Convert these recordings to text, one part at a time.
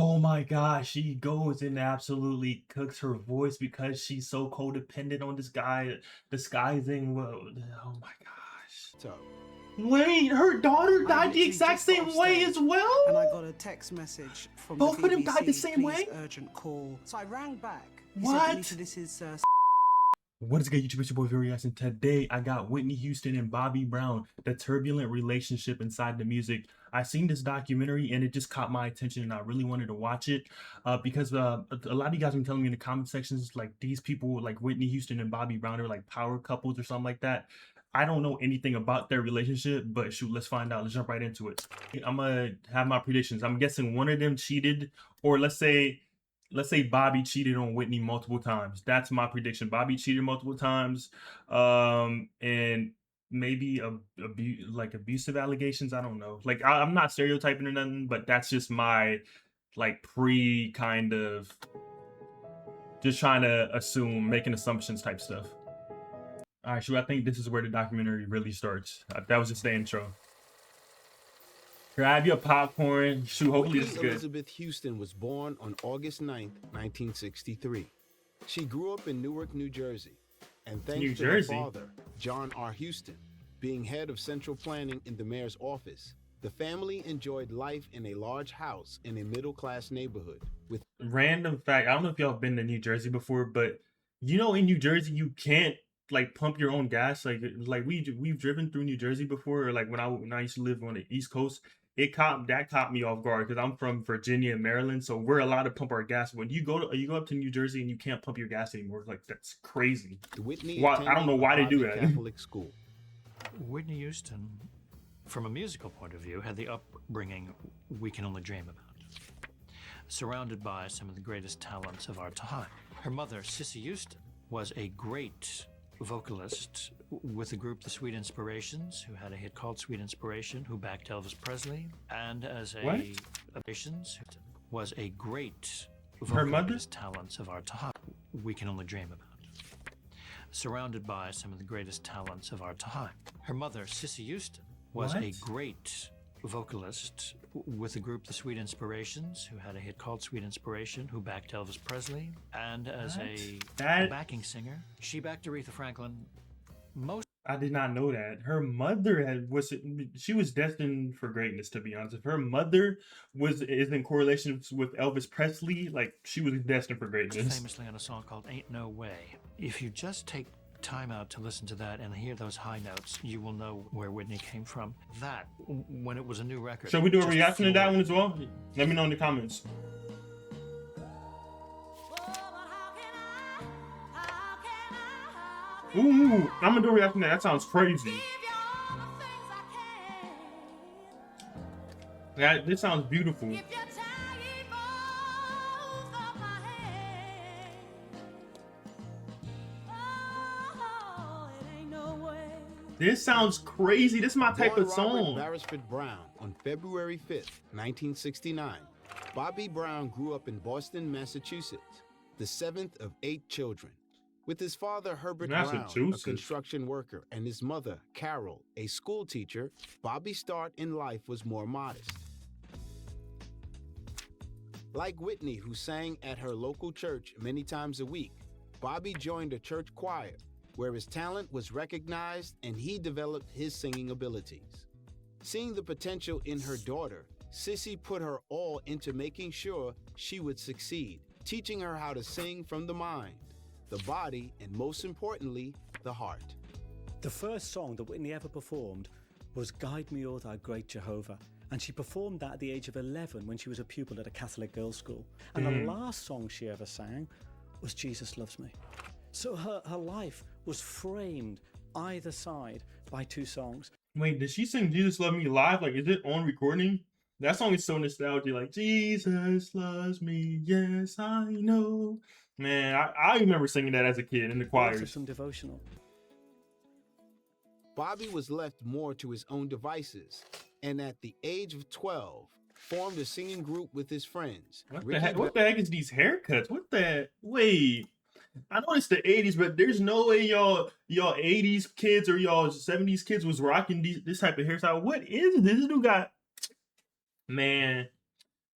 Oh my gosh, she goes and absolutely cooks her voice because she's so codependent on this guy disguising. Well, oh my gosh. So Wait, her daughter I died the literally exact just got off same way as stage well? and I got a text message from Both the of them died the BBC, same please way? urgent call. So I rang back. He said, What? Anita, this is What is good, YouTube? It's your boy Various, and today I got Whitney Houston and Bobby Brown, the turbulent relationship inside the music. I seen this documentary and it just caught my attention, and I really wanted to watch it because a lot of you guys have been telling me in the comment sections like these people, like Whitney Houston and Bobby Brown, are like power couples or something like that. I don't know anything about their relationship, but shoot, let's find out. Let's jump right into it. I'm gonna have my predictions. I'm guessing one of them cheated, or let's say Bobby cheated on Whitney multiple times. That's my prediction. Bobby cheated multiple times, and maybe like abusive allegations. I don't know. Like I'm not stereotyping or nothing, but that's just my like pre kind of just trying to assume, making assumptions type stuff. All right, so I think this is where the documentary really starts. That was just the intro. Grab your popcorn. Shoot, hopefully this is Whitney good. Elizabeth Houston was born on August 9th, 1963. She grew up in Newark, New Jersey, and thanks New to Jersey? her father, John R. Houston, being head of central planning in the mayor's office, the family enjoyed life in a large house in a middle-class neighborhood with Random fact, I don't know if y'all been to New Jersey before, but you know in New Jersey you can't like pump your own gas. Like we've driven through New Jersey before, or like when I used to live on the East Coast, that caught me off guard because I'm from Virginia and Maryland, so we're allowed to pump our gas. When you go up to New Jersey and you can't pump your gas anymore, like that's crazy. Whitney Why? I don't know attending a why they do private that. Catholic school. Whitney Houston, from a musical point of view, had the upbringing we can only dream about. Surrounded by some of the greatest talents of our time. Her mother, Cissy Houston, was a great vocalist with the group The Sweet Inspirations, who had a hit called Sweet Inspiration, who backed Elvis Presley, and as a What? was a great Her mother? vocalist talents of our time we can only dream about. Surrounded by some of the greatest talents of our time. Her mother, Cissy Houston, was a What? great vocalist with the group The Sweet Inspirations, who had a hit called Sweet Inspiration, who backed Elvis Presley, and as a That backing singer, she backed Aretha Franklin. Most I did not know that. Her mother she was destined for greatness, to be honest. If her mother is in correlation with Elvis Presley, like she was destined for greatness. famously on a song called Ain't No Way. If you just take time out to listen to that and hear those high notes, you will know where Whitney came from. That, when it was a new record. Shall we do a just reaction to that floored one as well? Let me know in the comments. Ooh, I'm gonna do a reaction to that. That sounds crazy. This sounds beautiful. This sounds crazy. This is my type Born of Robert song. Beresford Brown on February 5th, 1969, Bobby Brown grew up in Boston, Massachusetts, the seventh of 8 children. With his father, Herbert Brown, a Massachusetts. construction worker, and his mother, Carol, a school teacher, Bobby's start in life was more modest. Like Whitney, who sang at her local church many times a week, Bobby joined a church choir where his talent was recognized and he developed his singing abilities. Seeing the potential in her daughter, Cissy put her all into making sure she would succeed, teaching her how to sing from the mind, the body, and most importantly, the heart. The first song that Whitney ever performed was Guide Me, O Thou Great Jehovah, and she performed that at the age of 11 when she was a pupil at a Catholic girls' school. And the last song she ever sang was Jesus Loves Me. So her life was framed either side by 2 songs. Wait, did she sing Jesus Love Me live? Like, is it on recording? That song is so nostalgic. Like, Jesus loves me, yes, I know. Man, I remember singing that as a kid in the Also choirs. some devotional. Bobby was left more to his own devices, and at the age of 12, formed a singing group with his friends. What the heck is these haircuts? Wait. I know it's the 80s, but there's no way y'all 80s kids or y'all 70s kids was rocking this type of hairstyle. What is this? This dude got, man,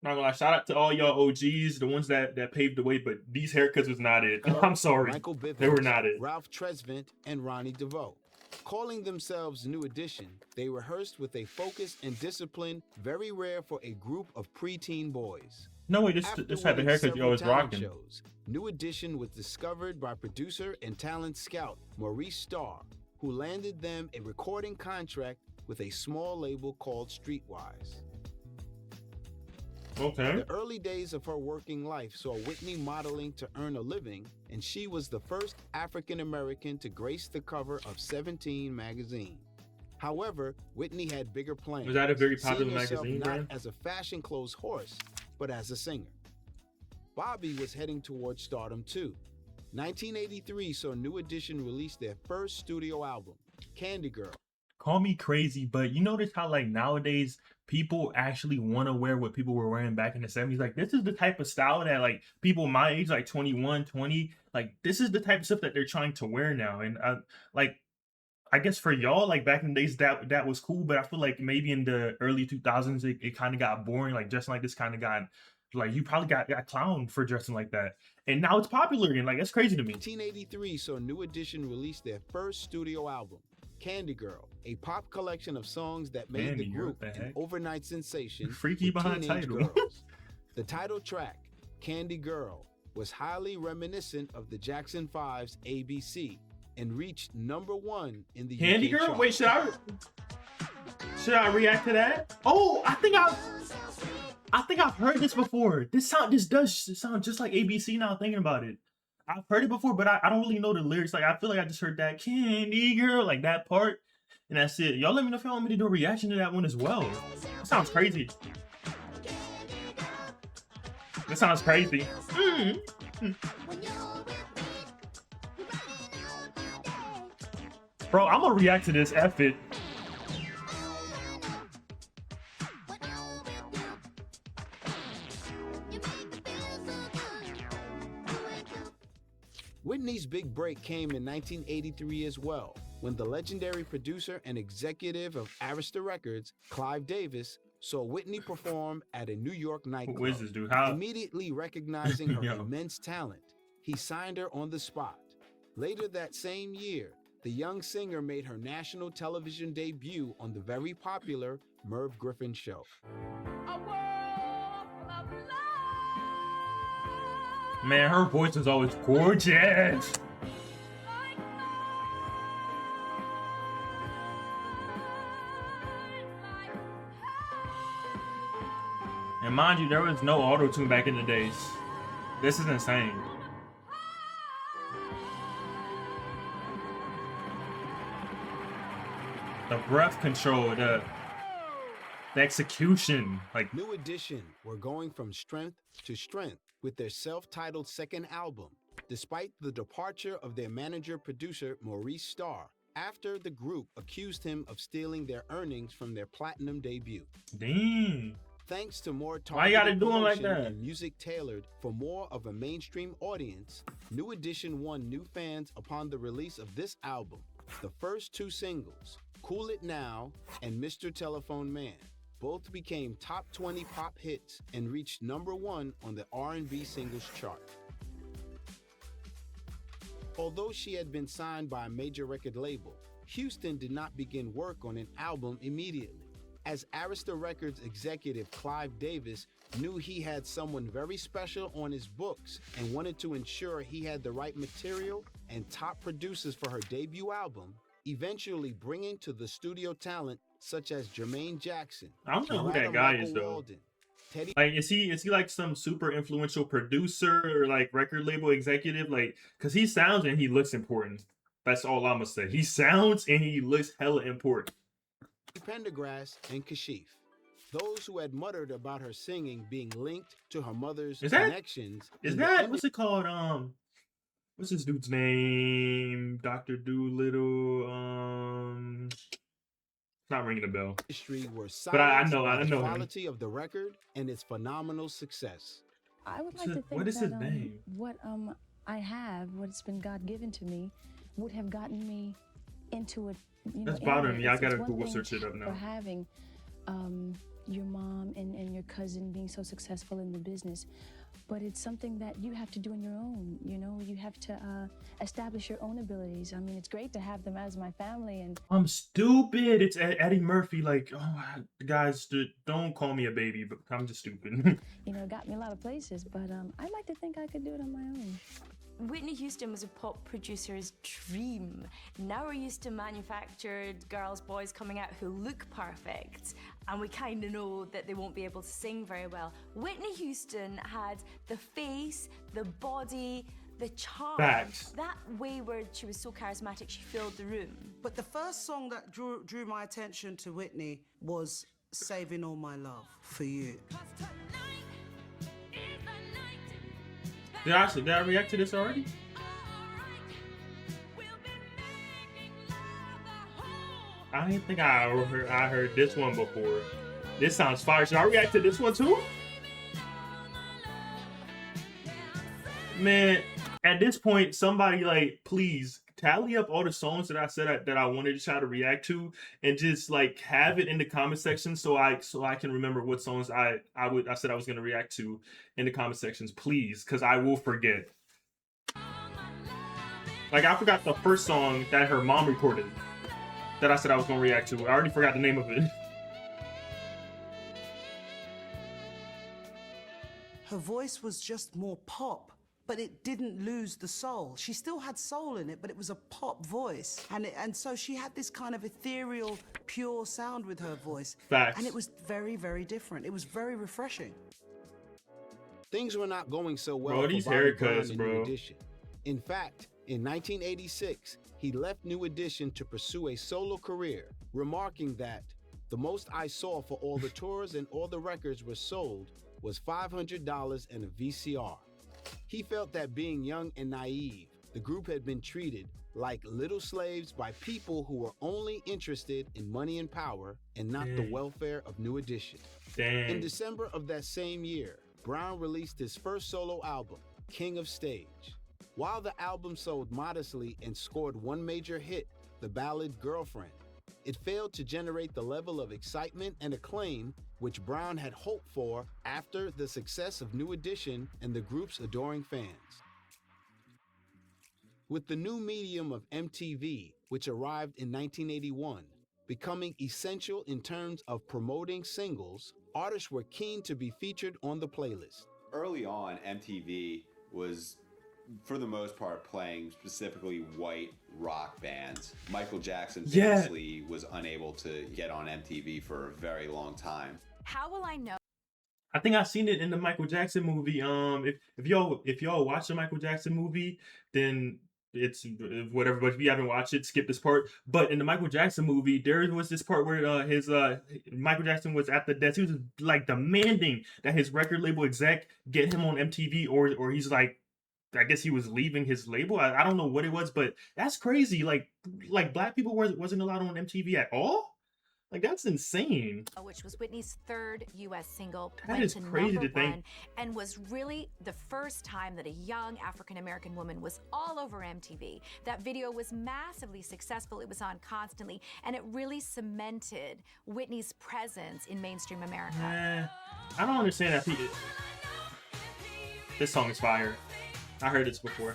Not gonna lie, shout out to all y'all OGs, the ones that paved the way, but these haircuts was not it. I'm sorry. Michael Bivins, They were not it. Ralph Tresvant, and Ronnie DeVoe. Calling themselves New Edition, they rehearsed with a focus and discipline very rare for a group of preteen boys. No way, this After type of winning haircut you several always talent rocking. shows, New Edition was discovered by producer and talent scout Maurice Starr, who landed them a recording contract with a small label called Streetwise. Okay. The early days of her working life saw Whitney modeling to earn a living, and she was the first African American to grace the cover of 17 magazine. However, Whitney had bigger plans. Was that a very popular seeing herself magazine not brand? as a fashion clothes horse, but as a singer. Bobby was heading towards stardom too. 1983 saw New Edition release their first studio album, Candy Girl. Call me crazy, but you notice how like nowadays people actually want to wear what people were wearing back in the 70s. Like this is the type of style that like people my age, like 21, 20, like this is the type of stuff that they're trying to wear now. And like I guess for y'all, like back in the days, that was cool. But I feel like maybe in the early 2000s, it kind of got boring. Like dressing like this kind of got like you probably got clowned for dressing like that. And now it's popular again. Like that's crazy to me. 1983 saw New Edition release their first studio album, Candy Girl, a pop collection of songs that made Candy the Girl, group what the an heck? overnight sensation. Freaky with behind teenage title. girls. The title track, Candy Girl, was highly reminiscent of the Jackson 5's ABC and reached #1 in the Candy UK Girl? chart. Wait, should I react to that? Oh, I think I've heard this before. This does sound just like ABC now thinking about it. I've heard it before, but I don't really know the lyrics. Like I feel like I just heard that Candy Girl, like that part, and that's it. Y'all let me know if y'all want me to do a reaction to that one as well. That sounds crazy. That sounds crazy. Bro, I'm gonna react to this. F it. Whitney's big break came in 1983 as well, when the legendary producer and executive of Arista Records, Clive Davis, saw Whitney perform at a New York nightclub. Who is this dude? How? Immediately recognizing her Yo. immense talent, he signed her on the spot. Later that same year, the young singer made her national television debut on the very popular Merv Griffin show. Man, her voice is always gorgeous. And mind you, there was no auto-tune back in the days. This is insane. The breath control, the execution, like New Edition were going from strength to strength with their self-titled second album, despite the departure of their manager-producer Maurice Starr, after the group accused him of stealing their earnings from their platinum debut. dang. Thanks to more Why you gotta targeted do 'em like promotion that? and music tailored for more of a mainstream audience, New Edition won new fans upon the release of this album. The first two singles, Cool It Now and Mr. Telephone Man, both became top 20 pop hits and reached #1 on the R&B singles chart. Although she had been signed by a major record label, Houston did not begin work on an album immediately, as Arista Records executive Clive Davis knew he had someone very special on his books and wanted to ensure he had the right material and top producers for her debut album, eventually bringing to the studio talent such as Jermaine Jackson, I don't know who Loretta that guy Michael is though. Walden, Teddy Like, is he like some super influential producer or like record label executive? Like, cause he sounds and he looks important. That's all I'm gonna say. He sounds and he looks hella important. Pendergrass, and Kashif. Those who had muttered about her singing being linked to her mother's Is that- connections. Is in the that what's it called? What's this dude's name? Dr. Doolittle. Not ringing a bell. industry were But I silenced know- by I the know him. quality of the record and its phenomenal success. I would What's like to his- think what is that his name? what I have, what's been God given to me, would have gotten me into a That's bothering me. I it's gotta one Google thing search it up now. For having your mom and your cousin being so successful in the business, but it's something that you have to do on your own. You know, you have to establish your own abilities. I mean, it's great to have them as my family, and I'm stupid. It's Eddie Murphy. Like, oh, guys, don't call me a baby, but I'm just stupid. you know, got me a lot of places. But I like to think I could do it on my own. Whitney Houston was a pop producer's dream. Now we're used to manufactured girls, boys coming out who look perfect, and we kind of know that they won't be able to sing very well. Whitney Houston had the face, the body, the charm. Facts. That wayward, she was so charismatic, she filled the room. But the first song that drew my attention to Whitney was Saving All My Love for You. Did I react to this already? I didn't think I heard this one before. This sounds fire. Should I react to this one too? Man, at this point, somebody like, please tally up all the songs that I said that I wanted to try to react to, and just like have it in the comment section so I can remember what songs I said I was gonna react to in the comment sections, please, because I will forget. Like, I forgot the first song that her mom recorded that I said I was gonna react to. I already forgot the name of it. Her voice was just more pop, but it didn't lose the soul. She still had soul in it, but it was a pop voice. And so she had this kind of ethereal, pure sound with her voice. Facts. And it was very, very different. It was very refreshing. Things were not going so well Bro, for these Bobby Brown haircuts, and bro. New Edition. In fact, in 1986, he left New Edition to pursue a solo career, remarking that the most I saw for all the tours and all the records were sold was $500 and a VCR. He felt that being young and naive, the group had been treated like little slaves by people who were only interested in money and power and not the welfare of New Edition. Dang. In December of that same year, Brown released his first solo album, King of Stage. While the album sold modestly and scored one major hit, the ballad Girlfriend, it failed to generate the level of excitement and acclaim which Brown had hoped for after the success of New Edition and the group's adoring fans. With the new medium of MTV, which arrived in 1981, becoming essential in terms of promoting singles, artists were keen to be featured on the playlist. Early on, MTV was, for the most part, playing specifically white rock bands. Michael Jackson famously was unable to get on MTV for a very long time. How will I know? I think I seen it in the Michael Jackson movie. If y'all watch the Michael Jackson movie, then it's whatever. But if you haven't watched it, skip this part. But in the Michael Jackson movie, there was this part where his Michael Jackson was at the desk. He was like demanding that his record label exec get him on MTV, or he's like, I guess he was leaving his label. I don't know what it was, but that's crazy. Like black people wasn't allowed on MTV at all. Like, that's insane. Which was Whitney's third U.S. single. That is crazy to think. And was really the first time that a young African-American woman was all over MTV. That video was massively successful. It was on constantly. And it really cemented Whitney's presence in mainstream America. I don't understand that. This song is fire. I heard this before.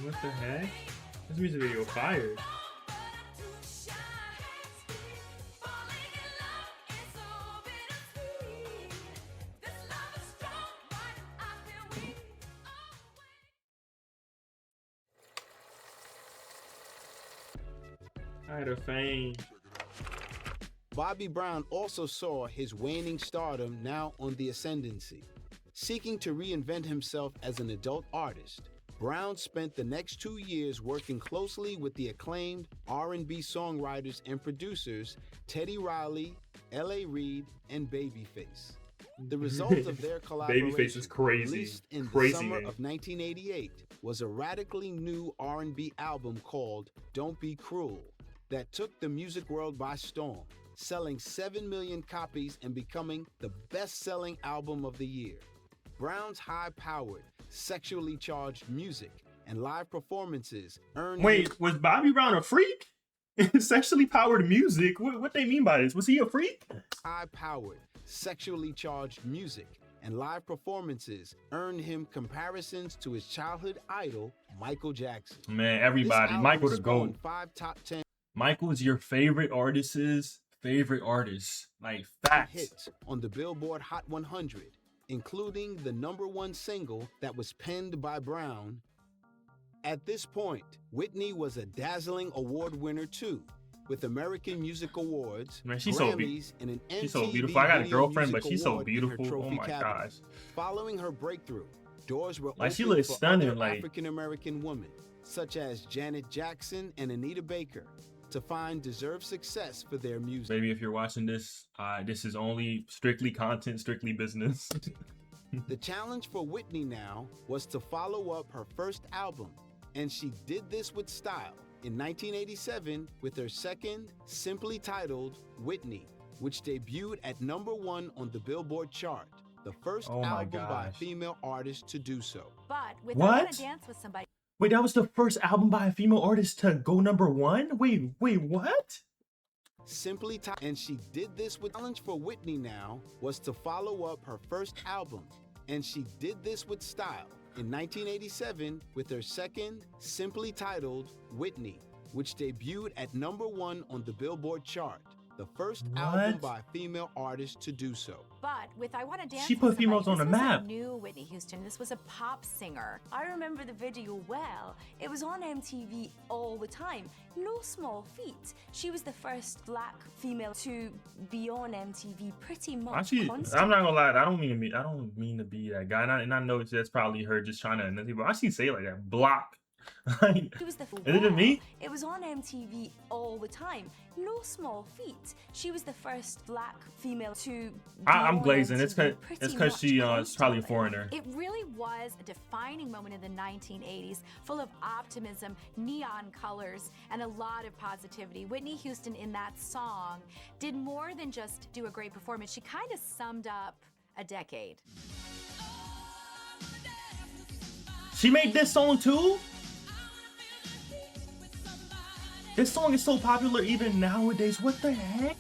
What the heck? This music video fire. I had a fame. Bobby Brown also saw his waning stardom now on the ascendancy. Seeking to reinvent himself as an adult artist, Brown spent the next 2 years working closely with the acclaimed R&B songwriters and producers Teddy Riley, L.A. Reid, and Babyface. The result of their collaboration, Babyface is crazy. released in Crazy, the summer man. of 1988, was a radically new R&B album called Don't Be Cruel that took the music world by storm. selling 7 million copies and becoming the best-selling album of the year. Brown's high-powered, sexually charged music and live performances earned Wait, was Bobby Brown a freak? Sexually powered music? What they mean by this? Was he a freak? high-powered, sexually charged music and live performances earned him comparisons to his childhood idol, Michael Jackson. Man, everybody. Michael the GOAT. 5 top 10 Michael is your favorite artist's favorite artist. Like, facts. hits on the Billboard Hot 100, including the #1 single that was penned by Brown. At this point, Whitney was a dazzling award winner too, with American Music Awards, Man, she's so Grammys, and an She's so MTV beautiful. I got a Video girlfriend, but Music she's so Award in her beautiful. Oh trophy my cabinet. gosh. Following her breakthrough, doors were Like, she opened looks for stunning, other like- African-American women, such as Janet Jackson and Anita Baker, to find deserved success for their music. Baby, if you're watching this, this is only strictly content, strictly business. The challenge for Whitney now was to follow up her first album, and she did this with style in 1987 with her second, simply titled Whitney, which debuted at #1 on the Billboard chart, the first Oh my album by a gosh. female artist to do so. But with What? I Wanna Dance with Somebody, Wait, that was the first album by a female artist to go #1? Wait, what? And she did this with challenge for Whitney now was to follow up her first album, and she did this with style in 1987 with her second, simply titled Whitney, which debuted at #1 on the Billboard chart, the first album What? by a female artist to do so. but with I Wanna Dance She with put Somebody, females on this the was map. a new Whitney Houston. This was a pop singer. I remember the video well. It was on MTV all the time. No small feat. She was the first black female to be on MTV pretty much Actually, constantly. I'm not gonna lie. I don't mean to be that guy. And I know that's probably her just trying to enunciate, but I actually say it like that. Block. Like, She was the is it just me? It was on MTV all the time. No small feat. She was the first black female to be I'm on glazing. MTV It's pretty because much she is probably a constantly. foreigner. It really was a defining moment in the 1980s, full of optimism, neon colors, and a lot of positivity. Whitney Houston in that song did more than just do a great performance. She kind of summed up a decade. She made this song too? This song is so popular even nowadays. What the heck?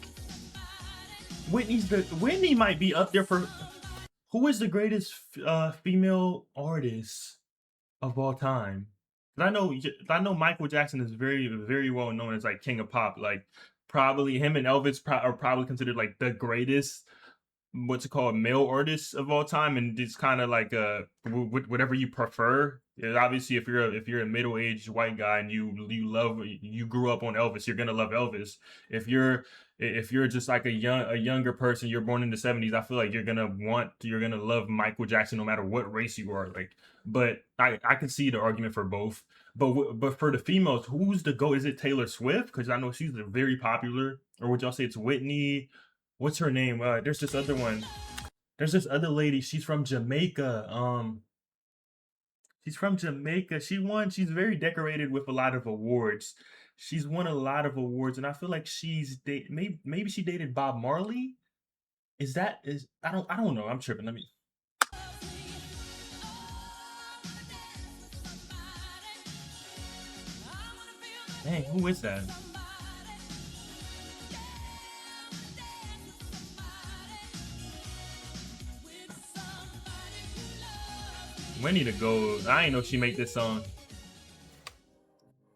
Whitney might be up there for who is the greatest female artist of all time? 'Cause I know Michael Jackson is very, very well known as like king of pop. Like probably him and Elvis are probably considered like the greatest what's it called male artists of all time, and it's kind of like whatever you prefer. Yeah, obviously if you're a middle-aged white guy and you grew up on Elvis, you're gonna love Elvis. If you're just like a younger person, you're born in the 70s, I feel like you're gonna love Michael Jackson no matter what race you are. Like, but I can see the argument for both. But for the females, who's the GOAT? Is it Taylor Swift? Because I know she's very popular. Or would y'all say it's Whitney? What's her name? There's this other one. There's this other lady. She's from Jamaica. She's from Jamaica. She's very decorated with a lot of awards. She's won a lot of awards, and I feel like maybe she dated Bob Marley. I don't know. I'm tripping. Let me. Dang, who is that? Winnie the Gold. I ain't know she made this song.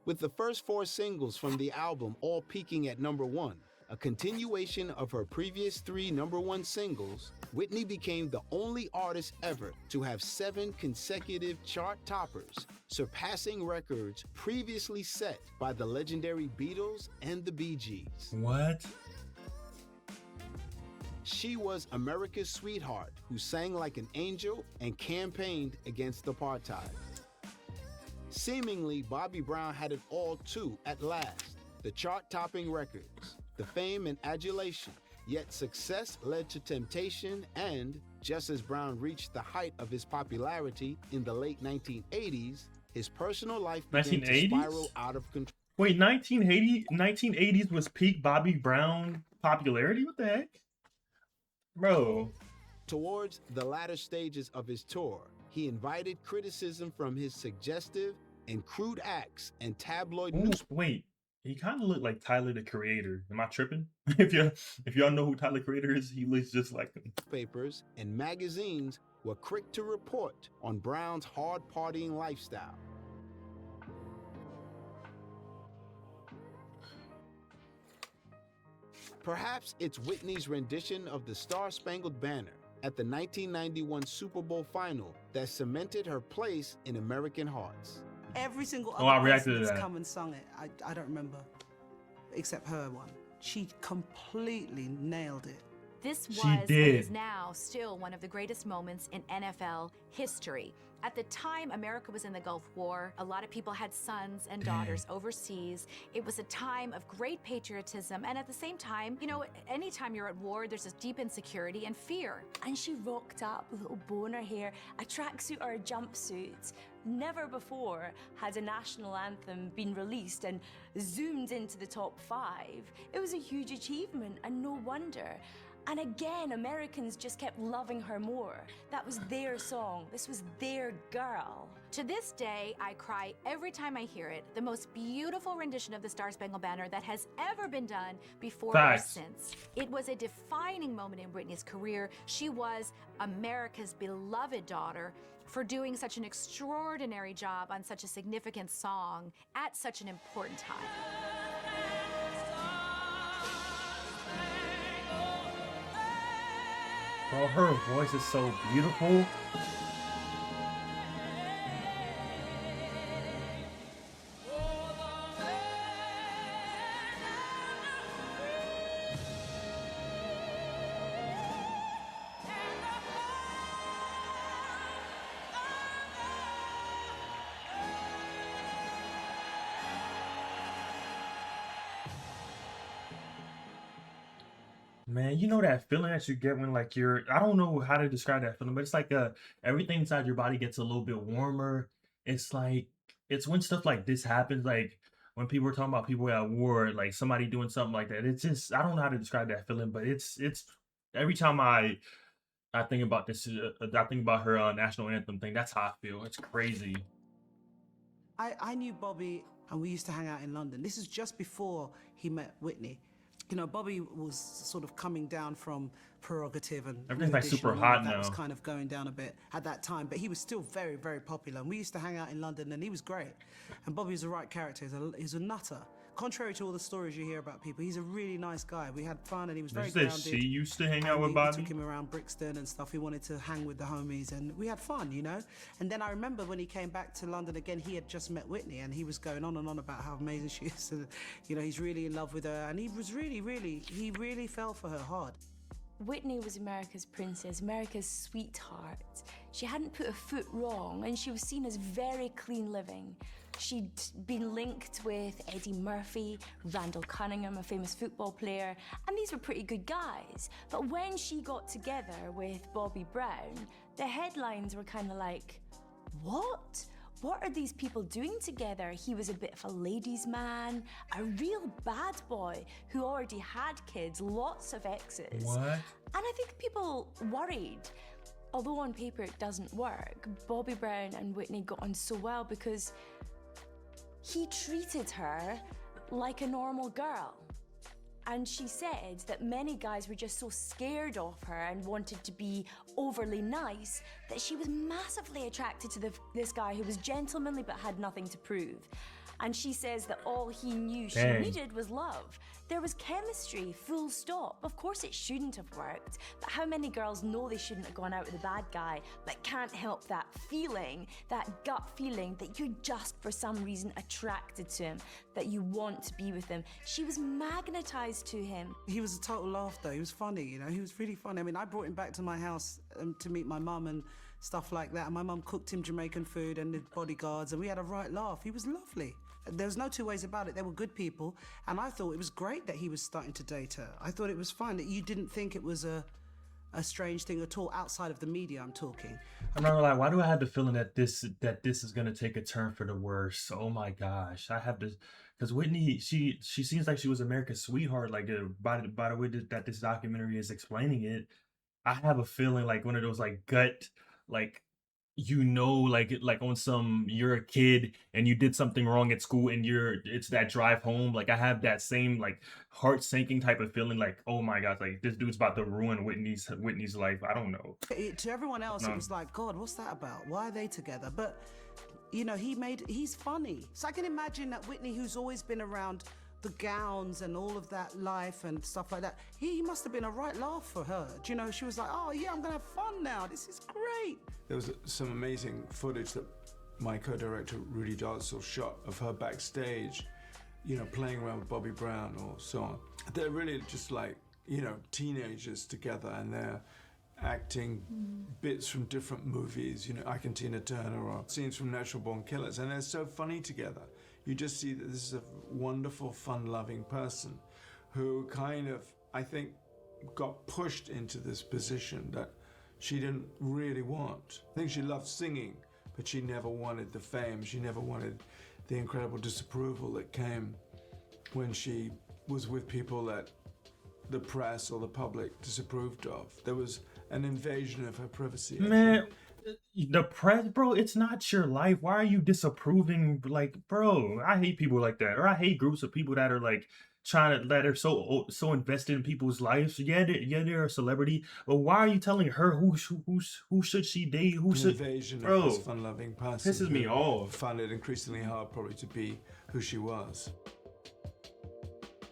With the first 4 singles from the album all peaking at #1, a continuation of her previous 3 #1 singles, Whitney became the only artist ever to have 7 consecutive chart toppers, surpassing records previously set by the legendary Beatles and the Bee Gees. What? She was America's sweetheart who sang like an angel and campaigned against apartheid. Seemingly, Bobby Brown had it all too at last. The chart-topping records, the fame and adulation, yet success led to temptation and, just as Brown reached the height of his popularity in the late 1980s, his personal life began to 1980s? spiral out of control. Wait, 1980s was peak Bobby Brown popularity? What the heck? Bro. Towards the latter stages of his tour, he invited criticism from his suggestive and crude acts and tabloid Ooh, wait. He kind of looked like Tyler the Creator. Am I tripping? if y'all know who Tyler the Creator is, he looks just like him. newspapers and magazines were quick to report on Brown's hard partying lifestyle. Perhaps it's Whitney's rendition of the Star-Spangled Banner at the 1991 Super Bowl final that cemented her place in American hearts. Every single Oh, I other reacted person to that's that. come and sung it, I don't remember, except her one. She completely nailed it. This She was and did. is now still one of the greatest moments in NFL history. At the time America was in the Gulf War, a lot of people had sons and daughters overseas. It was a time of great patriotism, and at the same time, you know, anytime you're at war, there's this deep insecurity and fear. And she rocked up with a little bow in her hair, a tracksuit or a jumpsuit. Never before had a national anthem been released and zoomed into the top 5. It was a huge achievement, and no wonder. And again, Americans just kept loving her more. That was their song. This was their girl. To this day, I cry every time I hear it. The most beautiful rendition of the Star-Spangled Banner that has ever been done before Facts. or since. It was a defining moment in Whitney's career. She was America's beloved daughter for doing such an extraordinary job on such a significant song at such an important time. Bro, her voice is so beautiful. Man, you know that feeling that you get when like I don't know how to describe that feeling, but it's like everything inside your body gets a little bit warmer. It's like it's when stuff like this happens, like when people are talking about people at war, like somebody doing something like that. It's just I don't know how to describe that feeling, but it's every time I think about this, I think about her national anthem thing. That's how I feel. It's crazy. I knew Bobby, and we used to hang out in London. This is just before he met Whitney. You know, Bobby was sort of coming down from Prerogative and Everything's like Audition super and all of hot that was now. kind of going down a bit at that time, but he was still very, very popular. And we used to hang out in London, and he was great. And Bobby was the right character. He's a nutter. Contrary to all the stories you hear about people, he's a really nice guy. We had fun, and he was very She said grounded. she used to hang And out with we Bobby. took him around Brixton and stuff. He wanted to hang with the homies, and we had fun, you know. And then I remember when he came back to London again, he had just met Whitney, and he was going on and on about how amazing she is. And, you know, he's really in love with her, and he was he really fell for her hard. Whitney was America's princess, America's sweetheart. She hadn't put a foot wrong, and she was seen as very clean living. She'd been linked with Eddie Murphy, Randall Cunningham, a famous football player, and these were pretty good guys. But when she got together with Bobby Brown, the headlines were kind of like, what? What are these people doing together? He was a bit of a ladies' man, a real bad boy who already had kids, lots of exes. What? And I think people worried. Although on paper it doesn't work, Bobby Brown and Whitney got on so well because he treated her like a normal girl. And she said that many guys were just so scared of her and wanted to be overly nice that she was massively attracted to this guy who was gentlemanly but had nothing to prove. And she says that all he knew she Dang. needed was love. There was chemistry, full stop. Of course it shouldn't have worked, but how many girls know they shouldn't have gone out with a bad guy, but can't help that feeling, that gut feeling that you're just for some reason attracted to him, that you want to be with him. She was magnetized to him. He was a total laugh, though. He was funny, you know. He was really funny. I mean, I brought him back to my house to meet my mum and stuff like that. And my mum cooked him Jamaican food and the bodyguards, and we had a right laugh. He was lovely. There was no two ways about it. They were good people, and I thought it was great that he was starting to date her. I thought it was fine that you didn't think it was a a strange thing at all outside of the media. I'm talking. I'm not gonna lie. Why do I have the feeling that this is gonna take a turn for the worse? Oh my gosh, I have this because Whitney, she seems like she was America's sweetheart. Like by the way that this documentary is explaining it, I have a feeling like one of those like gut like like on some you're a kid and you did something wrong at school and it's that drive home. Like I have that same like heart sinking type of feeling like, oh my gosh, like this dude's about to ruin Whitney's life. I don't know. To everyone else, No. it was like, God, what's that about? Why are they together? But, you know, he's funny. So I can imagine that Whitney, who's always been around the gowns and all of that life and stuff like that, he must have been a right laugh for her. Do you know, she was like, oh yeah, I'm gonna have fun now. This is great. There was some amazing footage that my co-director Rudy Dalzell shot of her backstage, you know, playing around with Bobby Brown or so on. They're really just like, you know, teenagers together, and they're acting bits from different movies, you know, I Can Tina Turner or scenes from Natural Born Killers, and they're so funny together. You just see that this is a wonderful, fun-loving person who kind of, I think, got pushed into this position that she didn't really want. I think she loved singing, but she never wanted the fame. She never wanted the incredible disapproval that came when she was with people that the press or the public disapproved of. There was an invasion of her privacy. Man, the press, bro, it's not your life. Why are you disapproving? Like, bro, I hate people like that. Or I hate groups of people that are like that are so invested in people's lives. Yeah, they're a celebrity, but why are you telling her who should she date? Who should? Invasion Bro, of this fun-loving person pisses me who off. found it increasingly hard probably to be who she was.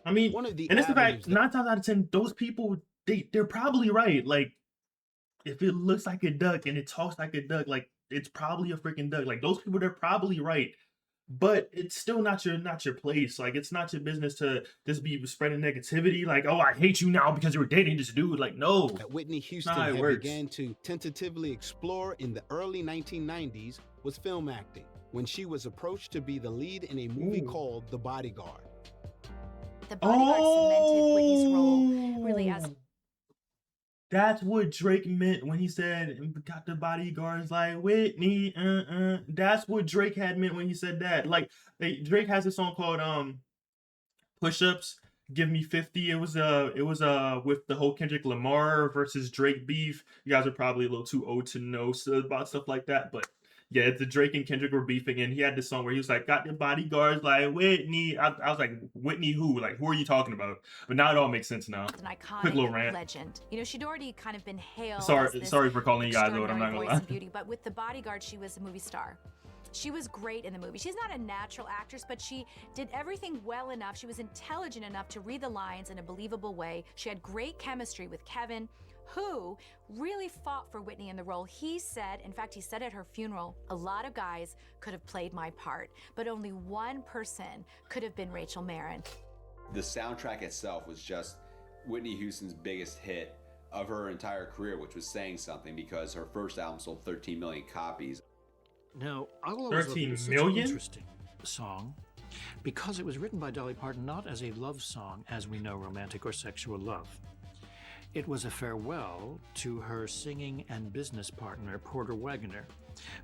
I mean, One of the and it's the fact, avenues that- 9 times out of 10, those people, they're probably right. Like, if it looks like a duck and it talks like a duck, like it's probably a freaking duck. Like those people, they're probably right. But it's still not your place. Like it's not your business to just be spreading negativity. Like, oh, I hate you now because you were dating this dude. Like, no. that Whitney Houston Nah, it had works. began to tentatively explore in the early 1990s was film acting, when she was approached to be the lead in a movie Ooh. called The Bodyguard. The Bodyguard cemented Whitney's role really as That's what Drake meant when he said, got the bodyguards like Whitney, That's what Drake had meant when he said that. Like, Drake has a song called Push-Ups, Give Me 50. It was with the whole Kendrick Lamar versus Drake beef. You guys are probably a little too old to know about stuff like that, but yeah, the Drake and Kendrick were beefing, and he had this song where he was like, got the bodyguards like Whitney. I was like, Whitney who? Like, who are you talking about? But now it all makes sense now. an Quick little iconic rant. legend. You know, she'd already kind of been hailed. Sorry- as this sorry for calling you guys out, I'm not extraordinary gonna voice lie. and beauty, but with The Bodyguard, she was a movie star. She was great in the movie. She's not a natural actress, but she did everything well enough. She was intelligent enough to read the lines in a believable way. She had great chemistry with Kevin, who really fought for Whitney in the role. He said, in fact, he said at her funeral, a lot of guys could have played my part, but only one person could have been Rachel Marin. The soundtrack itself was just Whitney Houston's biggest hit of her entire career, which was saying something because her first album sold 13 million copies. Now, I will always love 13 you is such million? an interesting song because it was written by Dolly Parton not as a love song, as we know, romantic or sexual love. It was a farewell to her singing and business partner, Porter Wagoner,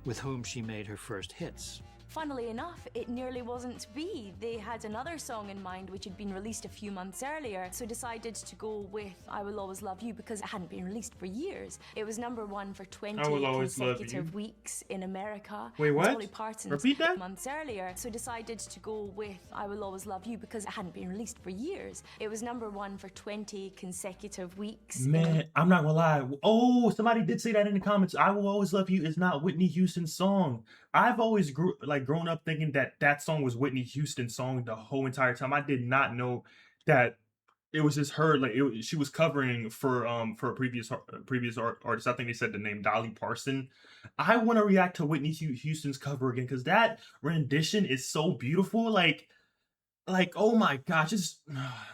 with whom she made her first hits. Funnily enough, it nearly wasn't to be. They had another song in mind which had been released a few months earlier, so decided to go with I Will Always Love You because it hadn't been released for years. It was #1 for 20 I Will Always Love consecutive You. weeks in America. Wait, what? Dolly Parton Repeat that? months earlier, so decided to go with I Will Always Love You because it hadn't been released for years. It was '1 for 20 consecutive weeks. Man, I'm not gonna lie. Oh, somebody did say that in the comments. I Will Always Love You is not Whitney Houston's song. I've always grown up thinking that song was Whitney Houston's song the whole entire time. I did not know that it was just her. Like she was covering for a previous artist. I think they said the name Dolly Parton. I want to react to Whitney Houston's cover again because that rendition is so beautiful. Like oh my gosh, just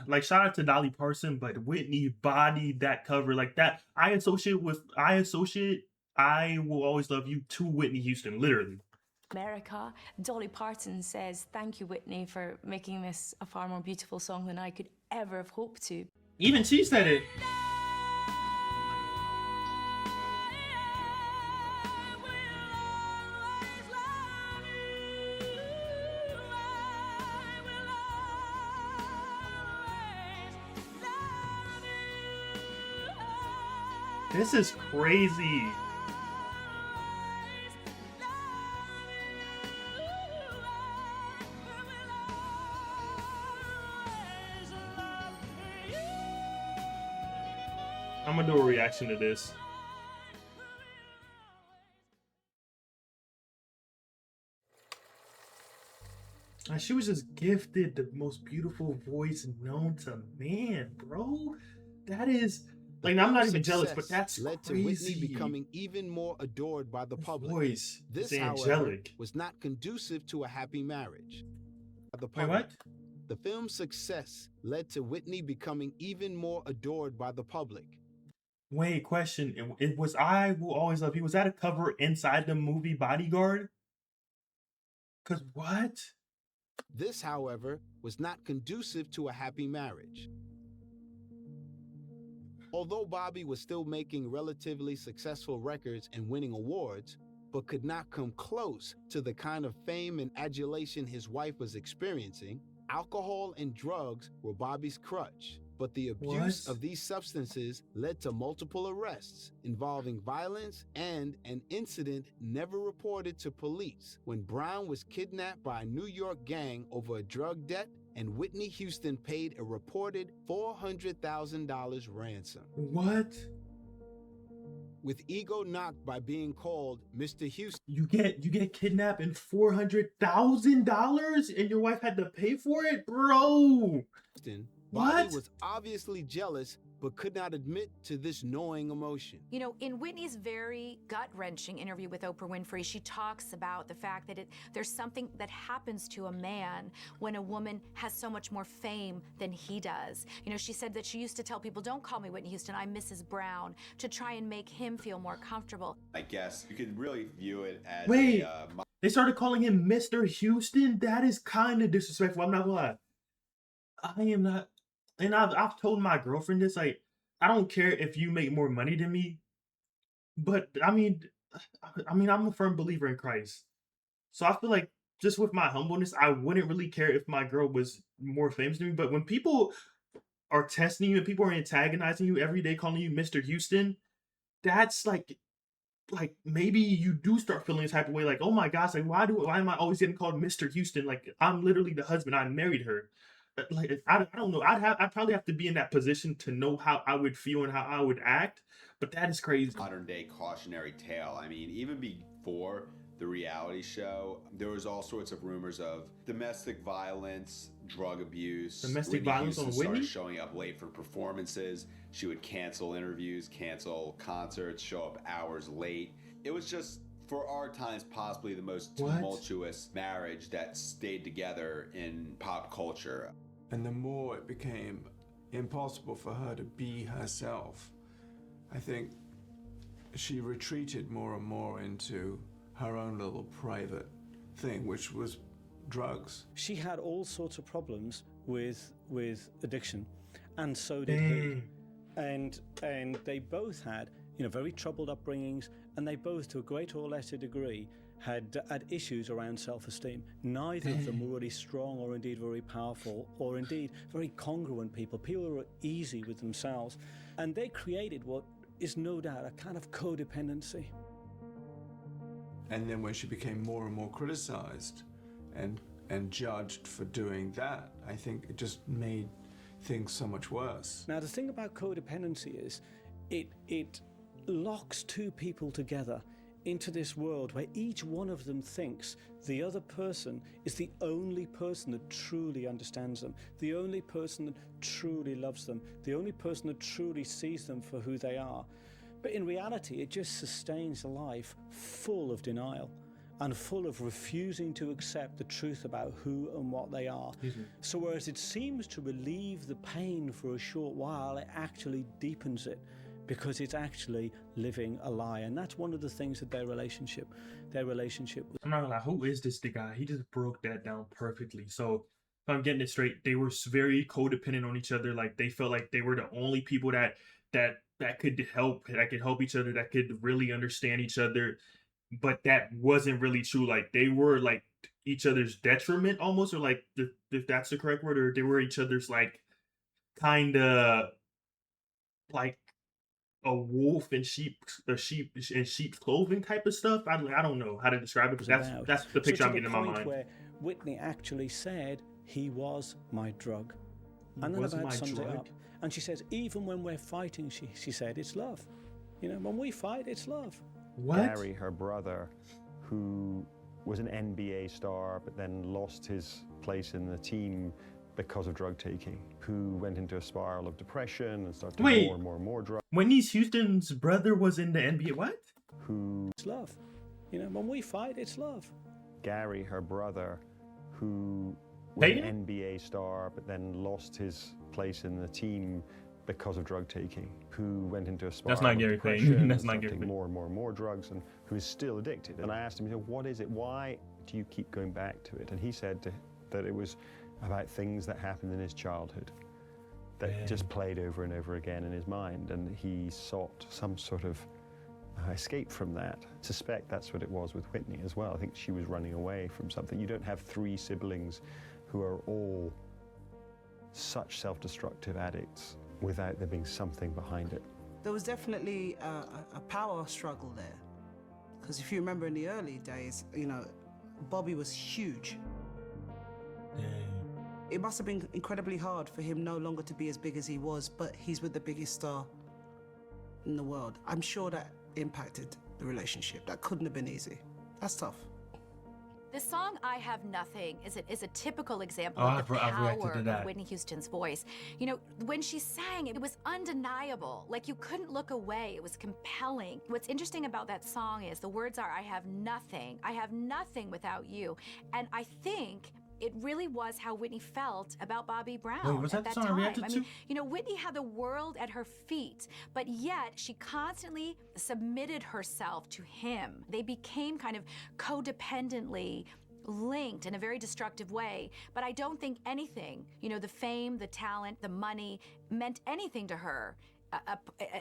like shout out to Dolly Parton, but Whitney bodied that cover like that. I associate I Will Always Love You to Whitney Houston, literally. America. Dolly Parton says, "Thank you, Whitney, for making this a far more beautiful song than I could ever have hoped to." Even she said it. This is crazy. I'm gonna do a reaction to this. And she was just gifted the most beautiful voice known to man, bro. That is like, I'm not even jealous, but that's led crazy. to Whitney becoming even more adored by the public. Voice This, is however, angelic. was not conducive to a happy marriage. Wait, what? The film's success led to Whitney becoming even more adored by the public. Wait, question. It was I Will Always Love You. Was that a cover inside the movie Bodyguard? Cause what? This, however, was not conducive to a happy marriage. Although Bobby was still making relatively successful records and winning awards, but could not come close to the kind of fame and adulation his wife was experiencing, alcohol and drugs were Bobby's crutch. But the abuse of these substances led to multiple arrests involving violence and an incident never reported to police when Brown was kidnapped by a New York gang over a drug debt and Whitney Houston paid a reported $400,000 ransom. What? With ego knocked by being called Mr. Houston. You get kidnapped and $400,000 and your wife had to pay for it? Bro. Bobby was obviously jealous, but could not admit to this gnawing emotion. You know, in Whitney's very gut-wrenching interview with Oprah Winfrey, she talks about the fact that there's something that happens to a man when a woman has so much more fame than he does. You know, she said that she used to tell people, don't call me Whitney Houston, I'm Mrs. Brown, to try and make him feel more comfortable. I guess you could really view it as Wait, they started calling him Mr. Houston? That is kind of disrespectful. I'm not gonna lie. I am not. And I've told my girlfriend this, like, I don't care if you make more money than me, but I'm a firm believer in Christ. So I feel like just with my humbleness, I wouldn't really care if my girl was more famous than me. But when people are testing you and people are antagonizing you every day, calling you Mr. Houston, that's like maybe you do start feeling this type of way, like, oh my gosh, like why am I always getting called Mr. Houston? Like, I'm literally the husband, I married her. Like, I don't know. I'd probably have to be in that position to know how I would feel and how I would act. But that is crazy. Modern day cautionary tale. I mean, even before the reality show, there was all sorts of rumors of domestic violence, drug abuse. Domestic violence on Whitney? Started showing up late for performances. She would cancel interviews, cancel concerts, show up hours late. It was just, for our times, possibly the most tumultuous marriage that stayed together in pop culture. And the more it became impossible for her to be herself, I think she retreated more and more into her own little private thing, which was drugs. She had all sorts of problems with addiction, and so did he. And they both had, very troubled upbringings, and they both, to a greater or lesser degree, had issues around self-esteem. Neither of them were really strong or indeed very powerful or indeed very congruent people who were easy with themselves. And they created what is no doubt a kind of codependency. And then when she became more and more criticized and judged for doing that, I think it just made things so much worse. Now, the thing about codependency is it locks two people together into this world where each one of them thinks the other person is the only person that truly understands them, the only person that truly loves them, the only person that truly sees them for who they are. But in reality, it just sustains a life full of denial and full of refusing to accept the truth about who and what they are. So whereas it seems to relieve the pain for a short while, it actually deepens it, because it's actually living a lie. And that's one of the things that their relationship was. I'm not gonna lie, who is this guy? He just broke that down perfectly. So if I'm getting it straight, they were very codependent on each other. Like, they felt like they were the only people that could help each other, that could really understand each other. But that wasn't really true. Like, they were like each other's detriment almost, or like, if that's the correct word, or they were each other's like kind of like a wolf in sheep's clothing type of stuff. I don't know how to describe it, but that's the So picture to I'm the getting in my point mind. where Whitney actually said he was my drug. He And then was about my sums it drug? up. And she says, even when we're fighting, she said, it's love. You know, when we fight, it's love. What? Gary, her brother, who was an NBA star but then lost his place in the team because of drug taking, who went into a spiral of depression and started taking more and more drugs. Whitney Houston's brother was in the NBA. What? Who? It's love. You know, when we fight, it's love. Gary, her brother, who was Peyton? an NBA star but then lost his place in the team because of drug taking, who went into a spiral That's not of Gary depression Payton. and That's not started Gary taking Payton. more and more and more drugs, and who is still addicted. And I asked him, what is it? Why do you keep going back to it? And he said that it was about things that happened in his childhood that just played over and over again in his mind, and he sought some sort of escape from that. I suspect that's what it was with Whitney as well. I think she was running away from something. You don't have three siblings who are all such self-destructive addicts without there being something behind it. There was definitely a power struggle there. Because if you remember in the early days, you know, Bobby was huge. It must have been incredibly hard for him no longer to be as big as he was, but he's with the biggest star in the world. I'm sure that impacted the relationship. That couldn't have been easy. That's tough. The song "I Have Nothing" is a typical example Oh, of the I've reacted power to of that. Whitney Houston's voice. You know, when she sang, it was undeniable. Like, you couldn't look away. It was compelling. What's interesting about that song is the words are, I have nothing without you. And I think it really was how Whitney felt about Bobby Brown Wait, was at that that the song I time. reacted I mean, to? you know, Whitney had the world at her feet, but yet she constantly submitted herself to him. They became kind of codependently linked in a very destructive way, but I don't think anything, you know, the fame, the talent, the money, meant anything to her,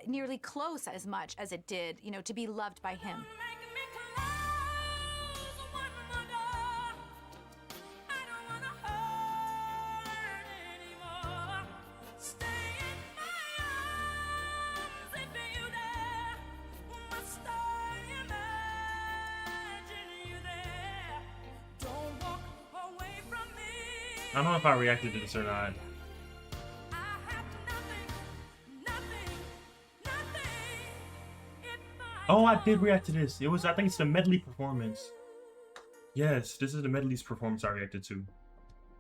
nearly close as much as it did, you know, to be loved by him. I don't know if I reacted to this or not. Oh, I did react to this. It was, I think it's the medley performance. Yes, this is the medley's performance I reacted to.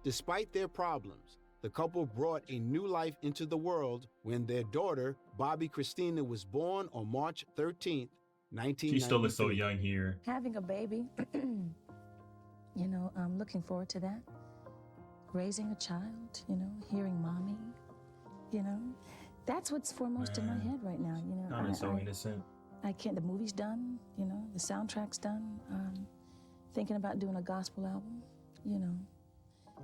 Despite their problems, the couple brought a new life into the world when their daughter, Bobby Christina, was born on March 13th, 1993. She still looks so young here. Having a baby, you know, I'm looking forward to that. Raising a child, you know, hearing mommy, you know, that's what's foremost in my head right now. You know, Sounded so innocent. I can't. The movie's done, you know, the soundtrack's done. Thinking about doing a gospel album, you know.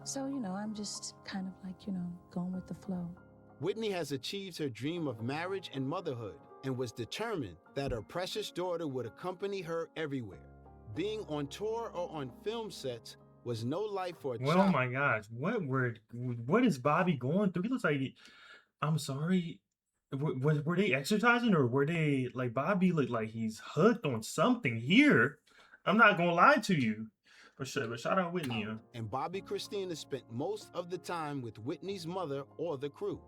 So, you know, I'm just kind of like, you know, going with the flow. Whitney has achieved her dream of marriage and motherhood and was determined that her precious daughter would accompany her everywhere. Being on tour or on film sets was no life for a Well, child. oh my gosh, what is Bobby going through? He looks like, I'm sorry, were they exercising, or were they, like, Bobby looked like he's hooked on something here. I'm not gonna lie to you. But shout out Whitney. And Bobby Christina spent most of the time with Whitney's mother or the crew.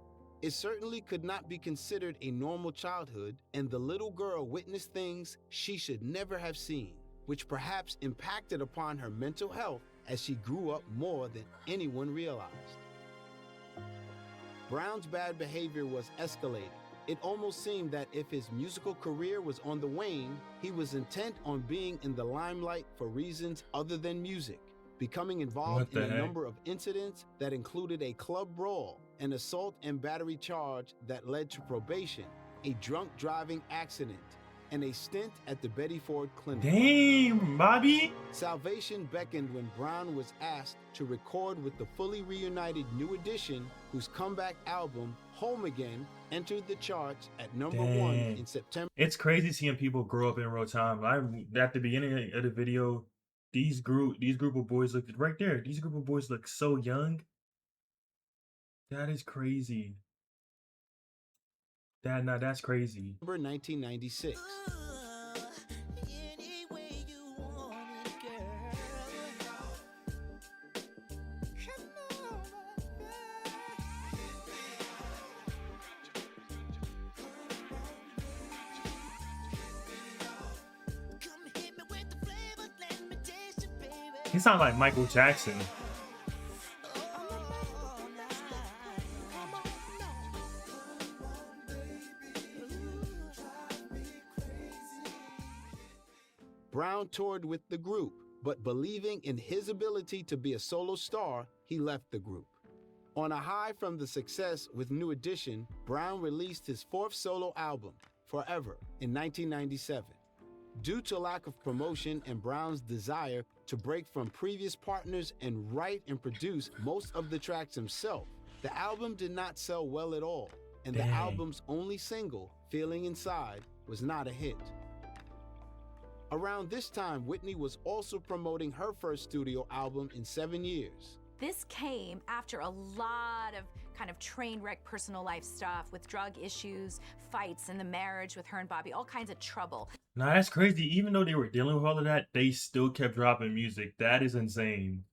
It certainly could not be considered a normal childhood, and the little girl witnessed things she should never have seen, which perhaps impacted upon her mental health as she grew up more than anyone realized. Brown's bad behavior was escalating. It almost seemed that if his musical career was on the wane, he was intent on being in the limelight for reasons other than music, becoming involved in a number of incidents that included a club brawl, an assault and battery charge that led to probation, a drunk driving accident, and a stint at the Betty Ford Clinic. Damn, Bobby! Salvation beckoned when Brown was asked to record with the fully reunited New Edition, whose comeback album, Home Again, entered the charts at number 1 in September. It's crazy seeing people grow up in real time. At the beginning of the video, these group of boys look right there. These group of boys look so young. That is crazy. That's crazy. November 1996. He sounds like Michael Jackson. Brown toured with the group, but believing in his ability to be a solo star, he left the group. On a high from the success with New Edition, Brown released his fourth solo album, Forever, in 1997. Due to lack of promotion and Brown's desire to break from previous partners and write and produce most of the tracks himself, the album did not sell well at all, and the album's only single, Feeling Inside, was not a hit. Around this time, Whitney was also promoting her first studio album in 7 years. This came after a lot of kind of train wreck personal life stuff with drug issues, fights in the marriage with her and Bobby, all kinds of trouble. Nah, that's crazy. Even though they were dealing with all of that, they still kept dropping music. That is insane.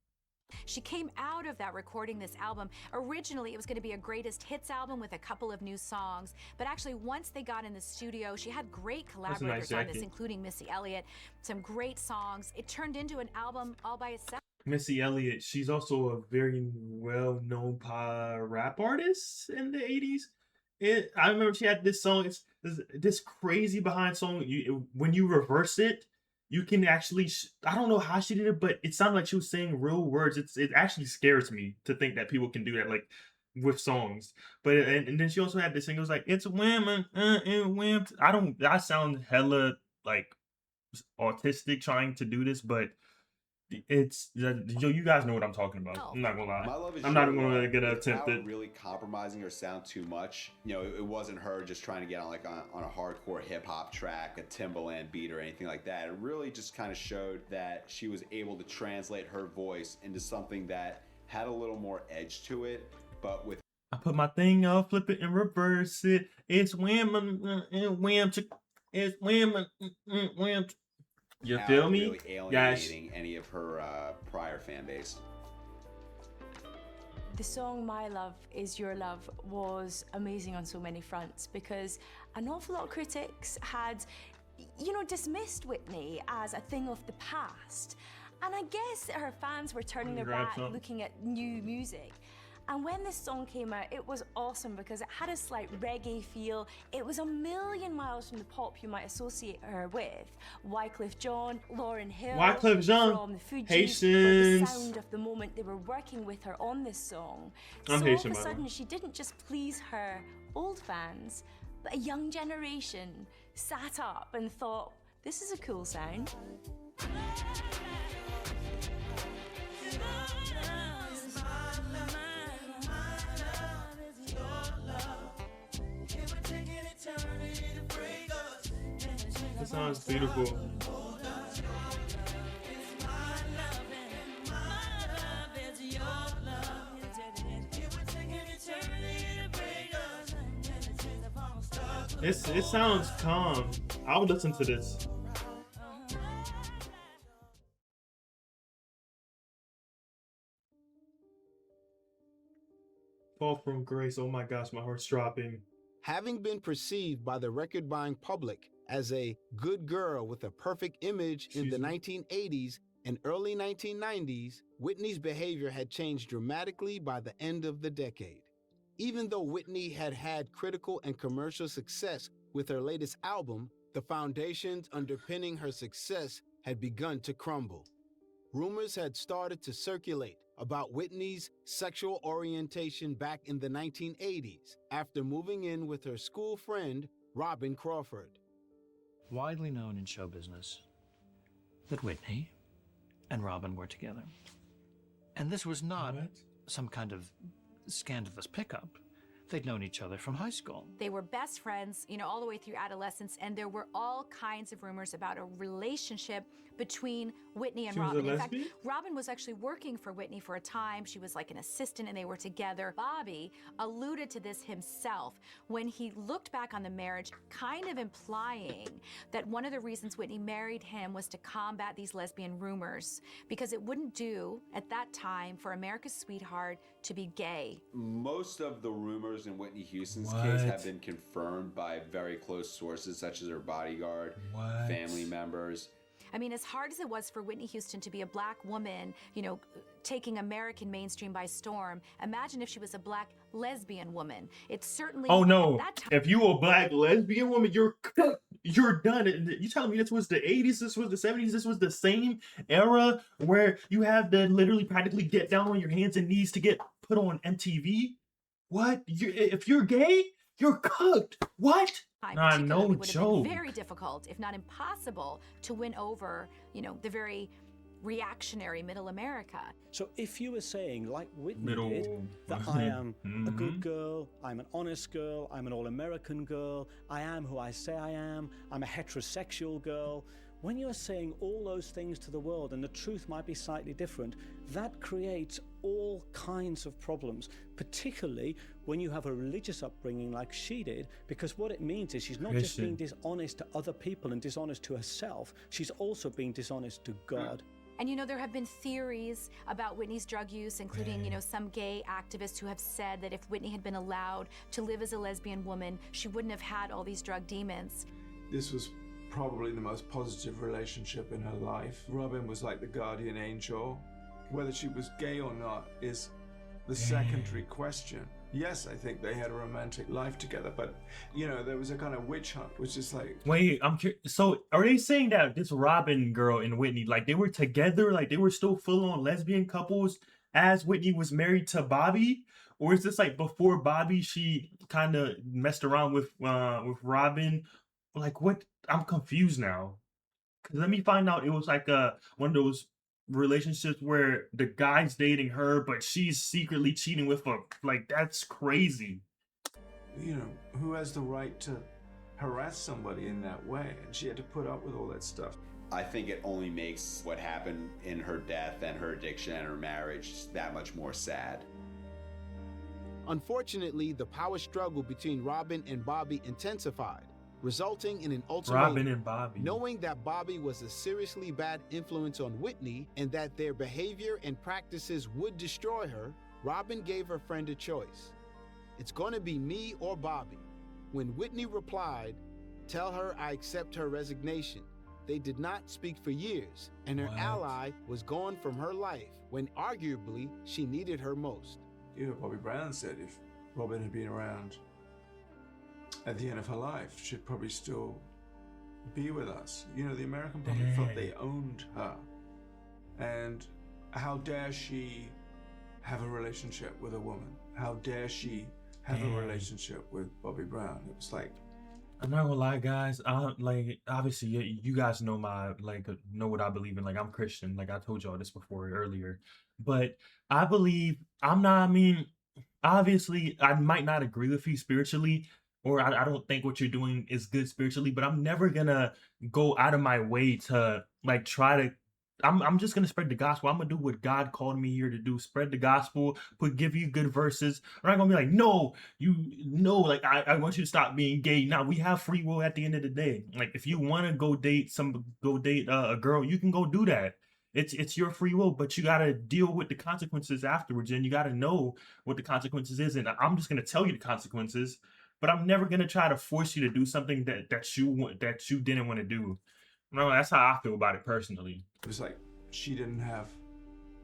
She came out of that recording this album. Originally, it was going to be a greatest hits album with a couple of new songs. But actually, once they got in the studio, she had great collaborators on this, including Missy Elliott, some great songs. It turned into an album all by itself. Missy Elliott, she's also a very well-known rap artist in the 80s. I remember she had this song, it's this crazy behind song. When you reverse it, you can actually, I don't know how she did it, but it sounded like she was saying real words. It actually scares me to think that people can do that, like, with songs. But, and then she also had this thing, it was like, it's women, and women. I sound hella, like, autistic trying to do this, but it's, you guys know what I'm talking about. I'm not gonna lie. I'm not gonna attempt it. Really compromising her sound too much. You know, it wasn't her just trying to get on on a hardcore hip hop track, a Timbaland beat or anything like that. It really just kind of showed that she was able to translate her voice into something that had a little more edge to it, but with. I put my thing up, flip it and reverse it. It's women and women. It's women and women. You feel me? Really alienating any of her prior fan base. The song My Love Is Your Love was amazing on so many fronts because an awful lot of critics had, dismissed Whitney as a thing of the past. And I guess her fans were turning their back looking at new music. And when this song came out, it was awesome because it had a slight reggae feel. It was a million miles from the pop you might associate her with. Wyclef Jean, Lauryn Hill, Wyclef Jean, from the Fugees, Haitians. the sound of the moment they were working with her on this song. So I'm all Haitian, of a sudden, she didn't just please her old fans, but a young generation sat up and thought, this is a cool sound. It sounds beautiful. It sounds calm. I would listen to this. Fall from Grace. Oh my gosh, my heart's dropping. Having been perceived by the record-buying public as a good girl with a perfect image in the 1980s and early 1990s, Whitney's behavior had changed dramatically by the end of the decade. Even though Whitney had had critical and commercial success with her latest album, the foundations underpinning her success had begun to crumble. Rumors had started to circulate about Whitney's sexual orientation back in the 1980s after moving in with her school friend, Robin Crawford. Widely known in show business that Whitney and Robin were together. And this was not some kind of scandalous pickup. They'd known each other from high school. They were best friends, all the way through adolescence, and there were all kinds of rumors about a relationship between Whitney and She was a Robin. In fact, lesbian? Robin was actually working for Whitney for a time. She was like an assistant and they were together. Bobby alluded to this himself when he looked back on the marriage, kind of implying that one of the reasons Whitney married him was to combat these lesbian rumors, because it wouldn't do at that time for America's sweetheart to be gay. Most of the rumors in Whitney Houston's What? case have been confirmed by very close sources, such as her bodyguard, What? family members. I mean, as hard as it was for Whitney Houston to be a black woman, you know, taking American mainstream by storm, imagine if she was a black lesbian woman. It's certainly Oh no! at that time. If you a black lesbian woman, you're cooked. You're done. You telling me this was the 80s? This was the 70s? This was the same era where you have to literally practically get down on your hands and knees to get put on MTV? What? If you're gay, you're cooked. What? Nah, Particularly, no it would have joke. been very difficult, if not impossible, to win over, you know, the very reactionary middle America. So if you were saying, like Whitney Middle. did, that I am a Mhm. good girl, I'm an honest girl, I'm an all-American girl, I am who I say I am, I'm a heterosexual girl, when you're saying all those things to the world and the truth might be slightly different, that creates all kinds of problems, particularly when you have a religious upbringing like she did, because what it means is she's not just being dishonest to other people and dishonest to herself, she's also being dishonest to God. And you know, there have been theories about Whitney's drug use, including, you know, some gay activists who have said that if Whitney had been allowed to live as a lesbian woman, she wouldn't have had all these drug demons. This was probably the most positive relationship in her life. Robin was like the guardian angel. Whether she was gay or not is the secondary question. Yes, I think they had a romantic life together, but, you know, there was a kind of witch hunt, which is like... Wait, I'm curious. So are they saying that this Robin girl and Whitney, like they were together, like they were still full-on lesbian couples as Whitney was married to Bobby? Or is this like before Bobby, she kind of messed around with Robin? Like what? I'm confused now. Cause let me find out. It was like one of those relationships where the guy's dating her, but she's secretly cheating with him. Like that's crazy. You know, who has the right to harass somebody in that way? And she had to put up with all that stuff. I think it only makes what happened in her death and her addiction and her marriage that much more sad. Unfortunately, the power struggle between Robin and Bobby intensified, resulting in an ultimatum. Robin and Bobby. Knowing that Bobby was a seriously bad influence on Whitney and that their behavior and practices would destroy her, Robin gave her friend a choice. It's going to be me or Bobby. When Whitney replied, "Tell her I accept her resignation," they did not speak for years, and her ally was gone from her life when arguably she needed her most. You know, Bobby Brown said if Robin had been around at the end of her life, she'd probably still be with us. You know, the American public felt they owned her. And how dare she have a relationship with a woman? How dare she have a relationship with Bobby Brown? It was like... I'm not gonna lie, guys. Like obviously you guys know know what I believe in. Like I'm Christian. Like I told y'all this before earlier. But I believe obviously I might not agree with you spiritually, or I don't think what you're doing is good spiritually, but I'm never gonna go out of my way to like try to I'm just gonna spread the gospel. I'm gonna do what God called me here to do, spread the gospel, give you good verses. I'm not gonna be like, no, like I want you to stop being gay. Now we have free will at the end of the day. Like if you wanna go date a girl, you can go do that. It's your free will, but you gotta deal with the consequences afterwards, and you gotta know what the consequences is. And I'm just gonna tell you the consequences, but I'm never gonna try to force you to do something that you didn't want to do. No, that's how I feel about it personally. It was like she didn't have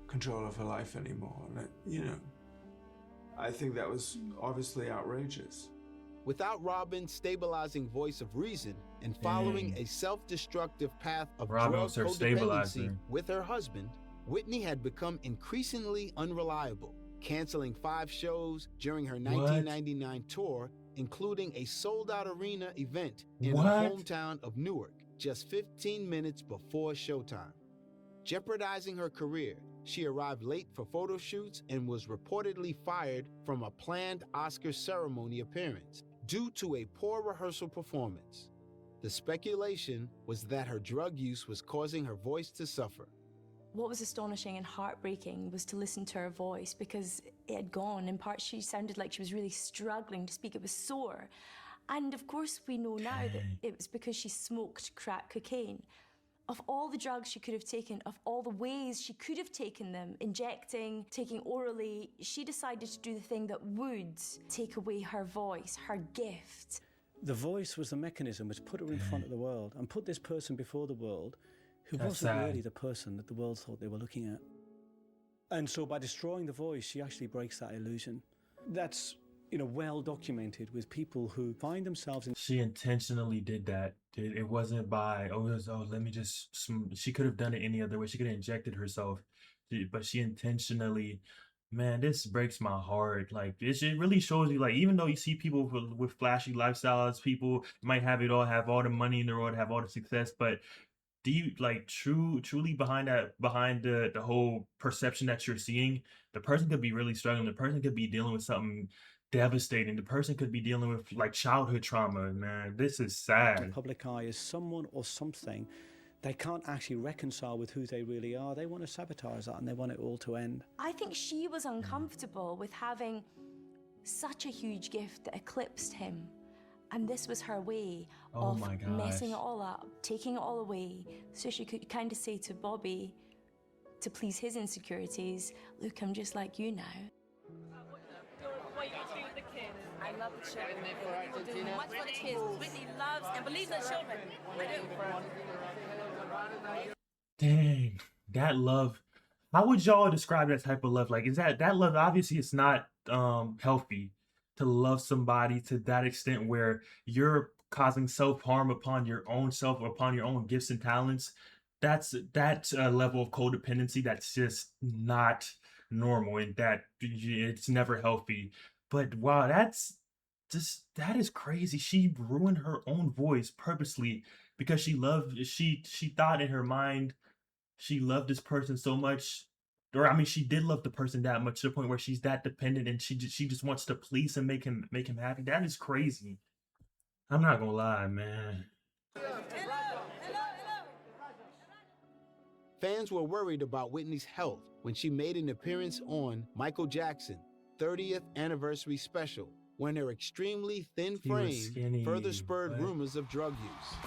control of her life anymore. And, you know, I think that was obviously outrageous. Without Robin's stabilizing voice of reason and following a self-destructive path of drug codependency with her husband, Whitney had become increasingly unreliable, canceling 5 shows during her 1999 tour, including a sold-out arena event in her hometown of Newark, just 15 minutes before showtime. Jeopardizing her career, she arrived late for photo shoots and was reportedly fired from a planned Oscar ceremony appearance due to a poor rehearsal performance. The speculation was that her drug use was causing her voice to suffer. What was astonishing and heartbreaking was to listen to her voice because it had gone. In part, she sounded like she was really struggling to speak. It was sore. And of course, we know now that it was because she smoked crack cocaine. Of all the drugs she could have taken, of all the ways she could have taken them, injecting, taking orally, she decided to do the thing that would take away her voice, her gift. The voice was the mechanism which put her in front of the world and put this person before the world who That's wasn't sad. really the person that the world thought they were looking at. And so by destroying the voice, she actually breaks that illusion. That's, well documented with people who find themselves in... She intentionally did that. It wasn't by, let me just, she could have done it any other way. She could have injected herself, but she intentionally, man, this breaks my heart. Like, it really shows you, like, even though you see people with flashy lifestyles, people might have it all, have all the money in the world, have all the success, but do you like truly behind the whole perception that you're seeing, the person could be really struggling, the person could be dealing with something devastating, the person could be dealing with like childhood trauma. Man, this is sad. the public eye as someone or something they can't actually reconcile with who they really are. They want to sabotage that and they want it all to end. I think she was uncomfortable with having such a huge gift that eclipsed him. And this was her way of messing it all up, taking it all away, so she could kind of say to Bobby, to please his insecurities, look, I'm just like you now. What you want to do with the kids? I love the children. We'll do much for the kids. Whitney loves and believes in children. I do. Dang, that love. How would y'all describe that type of love? Like, is that love? Obviously, it's not healthy to love somebody to that extent where you're causing self-harm upon your own self, upon your own gifts and talents. That's a level of codependency that's just not normal, and that it's never healthy. But wow, that is crazy. She ruined her own voice purposely because she thought in her mind she loved this person so much. Or I mean, she did love the person that much to the point where she's that dependent, and she just wants to please him, make him happy. That is crazy. I'm not gonna lie, man. Fans were worried about Whitney's health when she made an appearance on Michael Jackson 30th anniversary special, when her extremely thin She was frame skinny, further spurred but- rumors of drug use.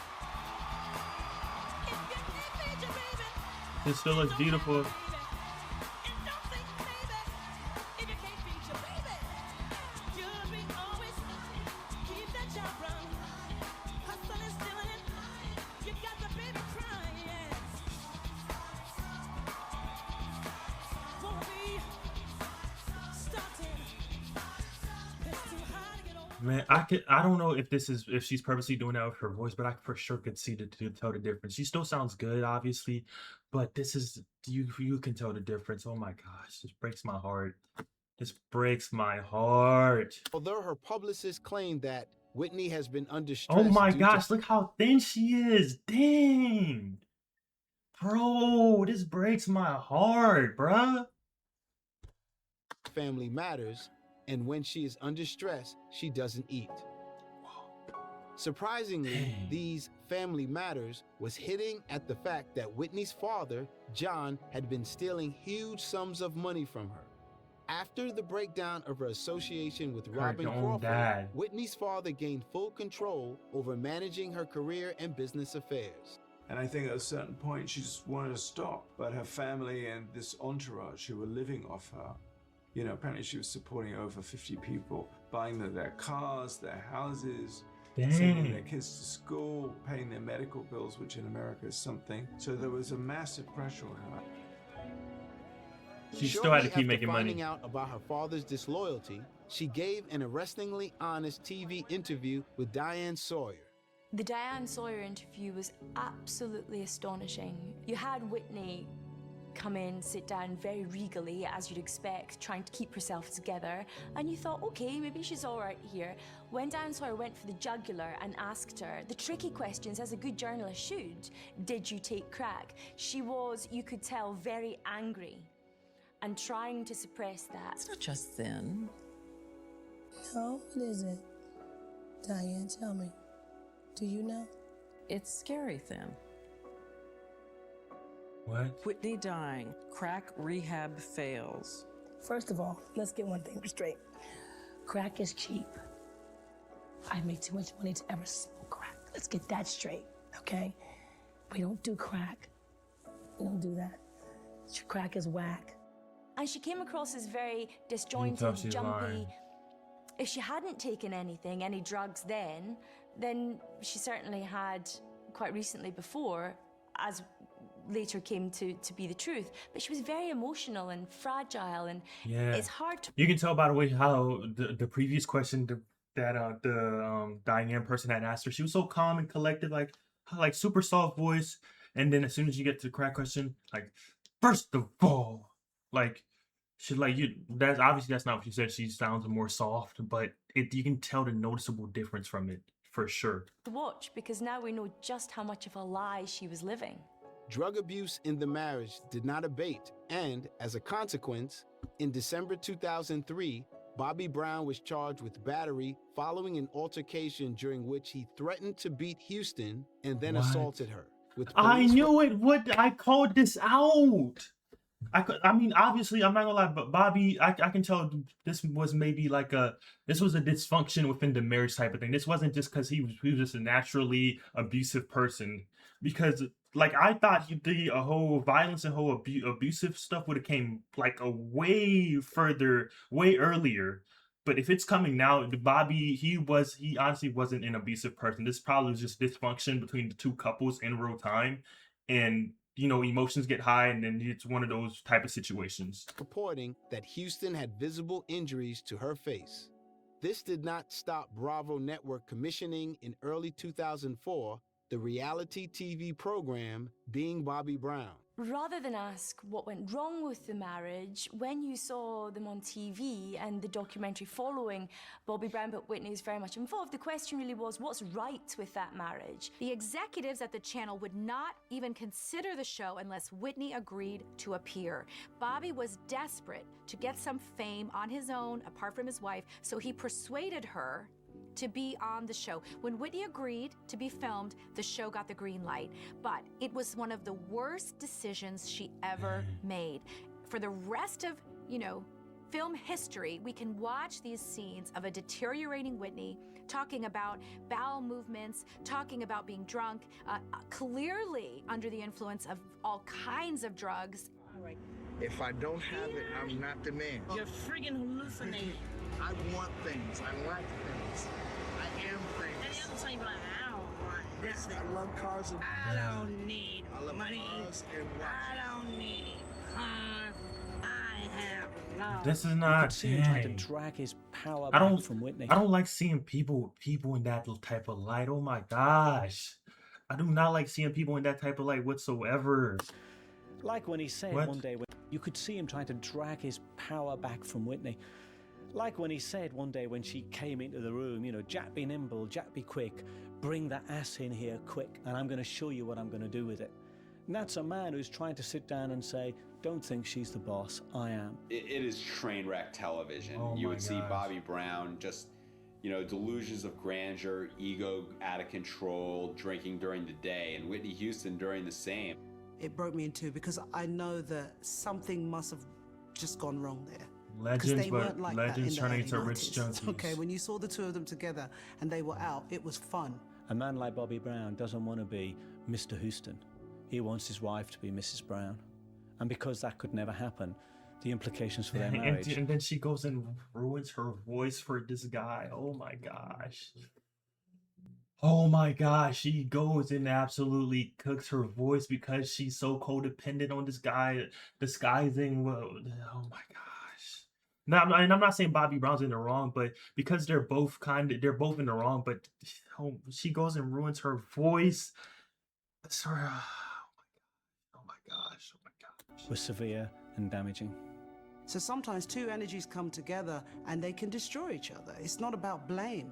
It still looks beautiful. Man, I don't know if she's purposely doing that with her voice, but I for sure could see to tell the difference. She still sounds good, obviously, but this is you can tell the difference. Oh my gosh, this breaks my heart. This breaks my heart. Although her publicist claimed that Whitney has been under stress. Oh my due gosh, to look how thin she is. Dang. Bro, this breaks my heart, bruh. family matters, and when she is under stress, she doesn't eat. Surprisingly, these family matters was hitting at the fact that Whitney's father, John, had been stealing huge sums of money from her. After the breakdown of her association with Robin own Crawford, dad. Whitney's father gained full control over managing her career and business affairs. And I think at a certain point she just wanted to stop. But her family and this entourage who were living off her, apparently she was supporting over 50 people, buying their cars, their houses, sending their kids to school, paying their medical bills, which in America is something. So there was a massive pressure on her. She still had to Shortly keep after making money. finding out about her father's disloyalty, she gave an arrestingly honest TV interview with Diane Sawyer. The Diane Sawyer interview was absolutely astonishing. You had Whitney come in, sit down very regally, as you'd expect, trying to keep herself together, and you thought, okay, maybe she's all right here. When Diane Sawyer went for the jugular and asked her the tricky questions, as a good journalist should, did you take crack? She was, you could tell, very angry and trying to suppress that. It's not just thin. No, what is it? Diane, tell me. Do you know? It's scary, Thin. What? Whitney dying. Crack rehab fails. First of all, let's get one thing straight. Crack is cheap. I make too much money to ever smoke crack. Let's get that straight, okay? We don't do crack. We don't do that. Crack is whack. And she came across as very disjointed, she's jumpy. lying. If she hadn't taken anything, any drugs then she certainly had quite recently before, as later came to be the truth. But she was very emotional and fragile, and Yeah. it's hard to... You can tell by the way how the previous question that the Diane person had asked her, she was so calm and collected, like super soft voice. And then as soon as you get to the crack question, like, first of all, like, she like you. That's obviously that's not what she said. She sounds more soft, but you can tell the noticeable difference from it for sure. to watch, because now we know just how much of a lie she was living. Drug abuse in the marriage did not abate, and as a consequence, in December 2003, Bobby Brown was charged with battery following an altercation during which he threatened to beat Houston and then What? assaulted her. With I police knew it. What I called this out. I mean, obviously, I'm not gonna lie, but Bobby, I can tell this was maybe like this was a dysfunction within the marriage type of thing. This wasn't just because he was just a naturally abusive person. Because like I thought the whole violence and whole abusive stuff would have came like a way further, way earlier. But if it's coming now, Bobby, he honestly wasn't an abusive person. This probably was just dysfunction between the two couples in real time, and emotions get high, and then it's one of those type of situations. reporting that Houston had visible injuries to her face. This did not stop Bravo Network commissioning in early 2004 the reality TV program Being Bobby Brown. Rather than ask what went wrong with the marriage, when you saw them on TV and the documentary following Bobby Brown, but Whitney is very much involved, the question really was, what's right with that marriage? The executives at the channel would not even consider the show unless Whitney agreed to appear. Bobby was desperate to get some fame on his own, apart from his wife, so he persuaded her to be on the show. When Whitney agreed to be filmed, the show got the green light. But it was one of the worst decisions she ever made. For the rest of, film history, we can watch these scenes of a deteriorating Whitney talking about bowel movements, talking about being drunk, clearly under the influence of all kinds of drugs. If I don't have it, I'm not the man. You're friggin' hallucinating. I want things. I like things. I am things. This I love cars and I don't need I love money. cars and watches. I don't need cars. I have love. This is You not. could see him trying to Dang. drag his power I back don't. from Whitney. I don't like seeing people in that type of light. Oh my gosh, I do not like seeing people in that type of light whatsoever. Like when he said What? one day, you could see him trying to drag his power back from Whitney. Like when he said one day when she came into the room, Jack be nimble, Jack be quick, bring that ass in here quick, and I'm going to show you what I'm going to do with it. And that's a man who's trying to sit down and say, don't think she's the boss, I am. It is train wreck television. Oh You my would see gosh. Bobby Brown just, delusions of grandeur, ego out of control, drinking during the day, and Whitney Houston during the same. It broke me in two because I know that something must have just gone wrong there. Legends, they but weren't like that legends in the turning early into rich 90s. junkies. Okay, when you saw the two of them together and they were out, it was fun. A man like Bobby Brown doesn't want to be Mr. Houston. He wants his wife to be Mrs. Brown. And because that could never happen, the implications for their marriage... And then she goes and ruins her voice for this guy. Oh my gosh. Oh my gosh. She goes and absolutely cooks her voice because she's so codependent on this guy disguising. Oh my gosh. Now, I'm not saying Bobby Brown's in the wrong, but because they're both in the wrong, but she goes and ruins her voice. Sorry. Oh my gosh. was severe and damaging. So sometimes two energies come together and they can destroy each other. It's not about blame.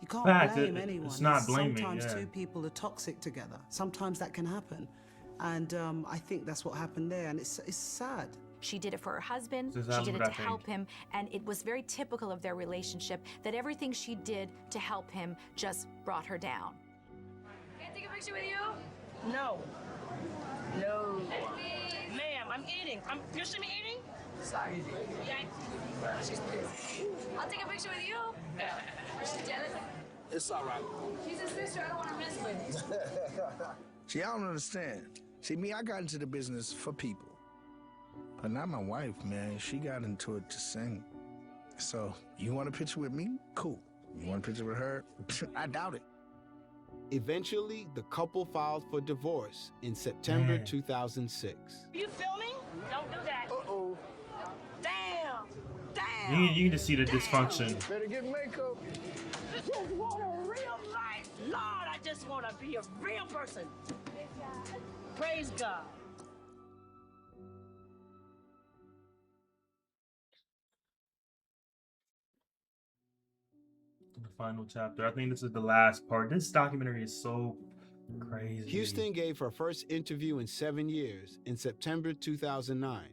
You can't blame anyone. It's not blaming. Sometimes yeah. two people are toxic together. Sometimes that can happen. And I think that's what happened there. And it's sad. She did it for her husband, This is she did it what I to think. help him, and it was very typical of their relationship that everything she did to help him just brought her down. picture with you? No. No. Ma'am, I'm eating. You see me eating? Sorry. Yeah. She's pissed. I'll take a picture with you. She's jealous. It's all right. She's a sister. I don't want to mess with. See, I don't understand. See, me, I got into the business for people. But not my wife, man. She got into it to sing. So, you want a picture with me? Cool. You want a picture with her? I doubt it. Eventually, the couple filed for divorce in September 2006. You filming? Don't do that. Uh-oh. Damn. Damn. You can just see the dysfunction. Better get makeup. I just want a real life. Lord, I just want to be a real person. Praise God. The final chapter. I think this is the last part. This documentary is so crazy. Houston gave her first interview in 7 years in September 2009,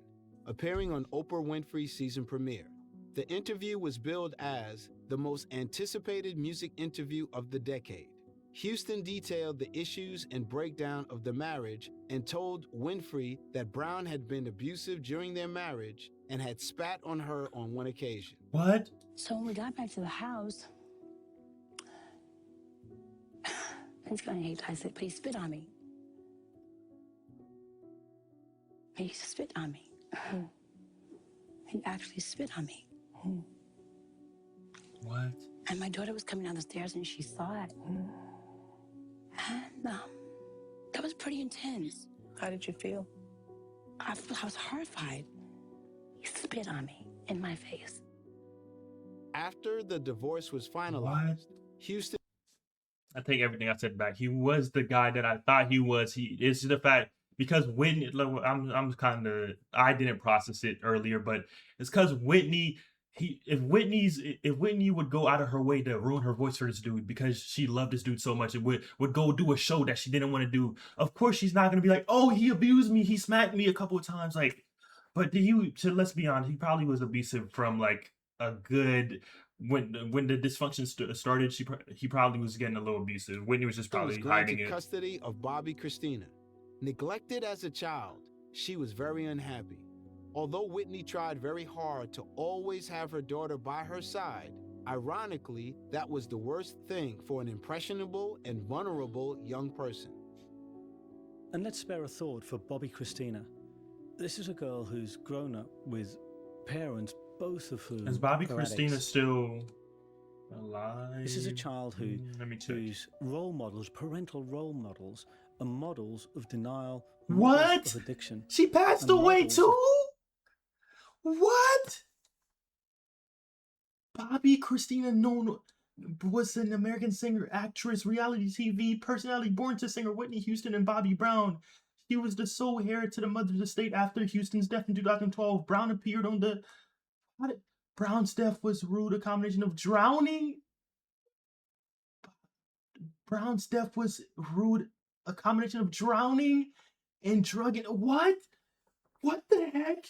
appearing on Oprah Winfrey's season premiere. The interview was billed as the most anticipated music interview of the decade. Houston detailed the issues and breakdown of the marriage and told Winfrey that Brown had been abusive during their marriage and had spat on her on one occasion. What? So when we got back to the house, Vince gonna hate I said, but he spit on me. He used to spit on me. He actually spit on me. What? And my daughter was coming down the stairs and she saw it. And that was pretty intense. How did you feel? I was horrified. He spit on me in my face. After the divorce was finalized, Houston... I take everything I said back. He was the guy that I thought he was. It's the fact because Whitney. I'm kind of. I didn't process it earlier, but it's because Whitney. If Whitney would go out of her way to ruin her voice for this dude because she loved this dude so much, it would go do a show that she didn't want to do. Of course, she's not gonna be like, oh, he abused me, he smacked me a couple of times, like. But let's be honest, he probably was abusive from like a good. When the dysfunction started, he probably was getting a little abusive. Whitney was just probably hiding it. Custody of Bobby Christina. Neglected as a child, she was very unhappy. Although Whitney tried very hard to always have her daughter by her side, ironically, that was the worst thing for an impressionable and vulnerable young person. And let's spare a thought for Bobby Christina. This is a girl who's grown up with parents, both of whom is Bobby are Christina addicts. still alive? This is a child whose role models, parental role models, are models of denial, models of addiction. She passed and away models too? What? Bobby Christina was an American singer, actress, reality TV personality, born to singer Whitney Houston and Bobby Brown. She was the sole heir to the mother's estate after Houston's death in 2012. Brown appeared on the... Brown's death was rude, a combination of drowning. Brown's death was rude, a combination of drowning and drugging. What? What the heck?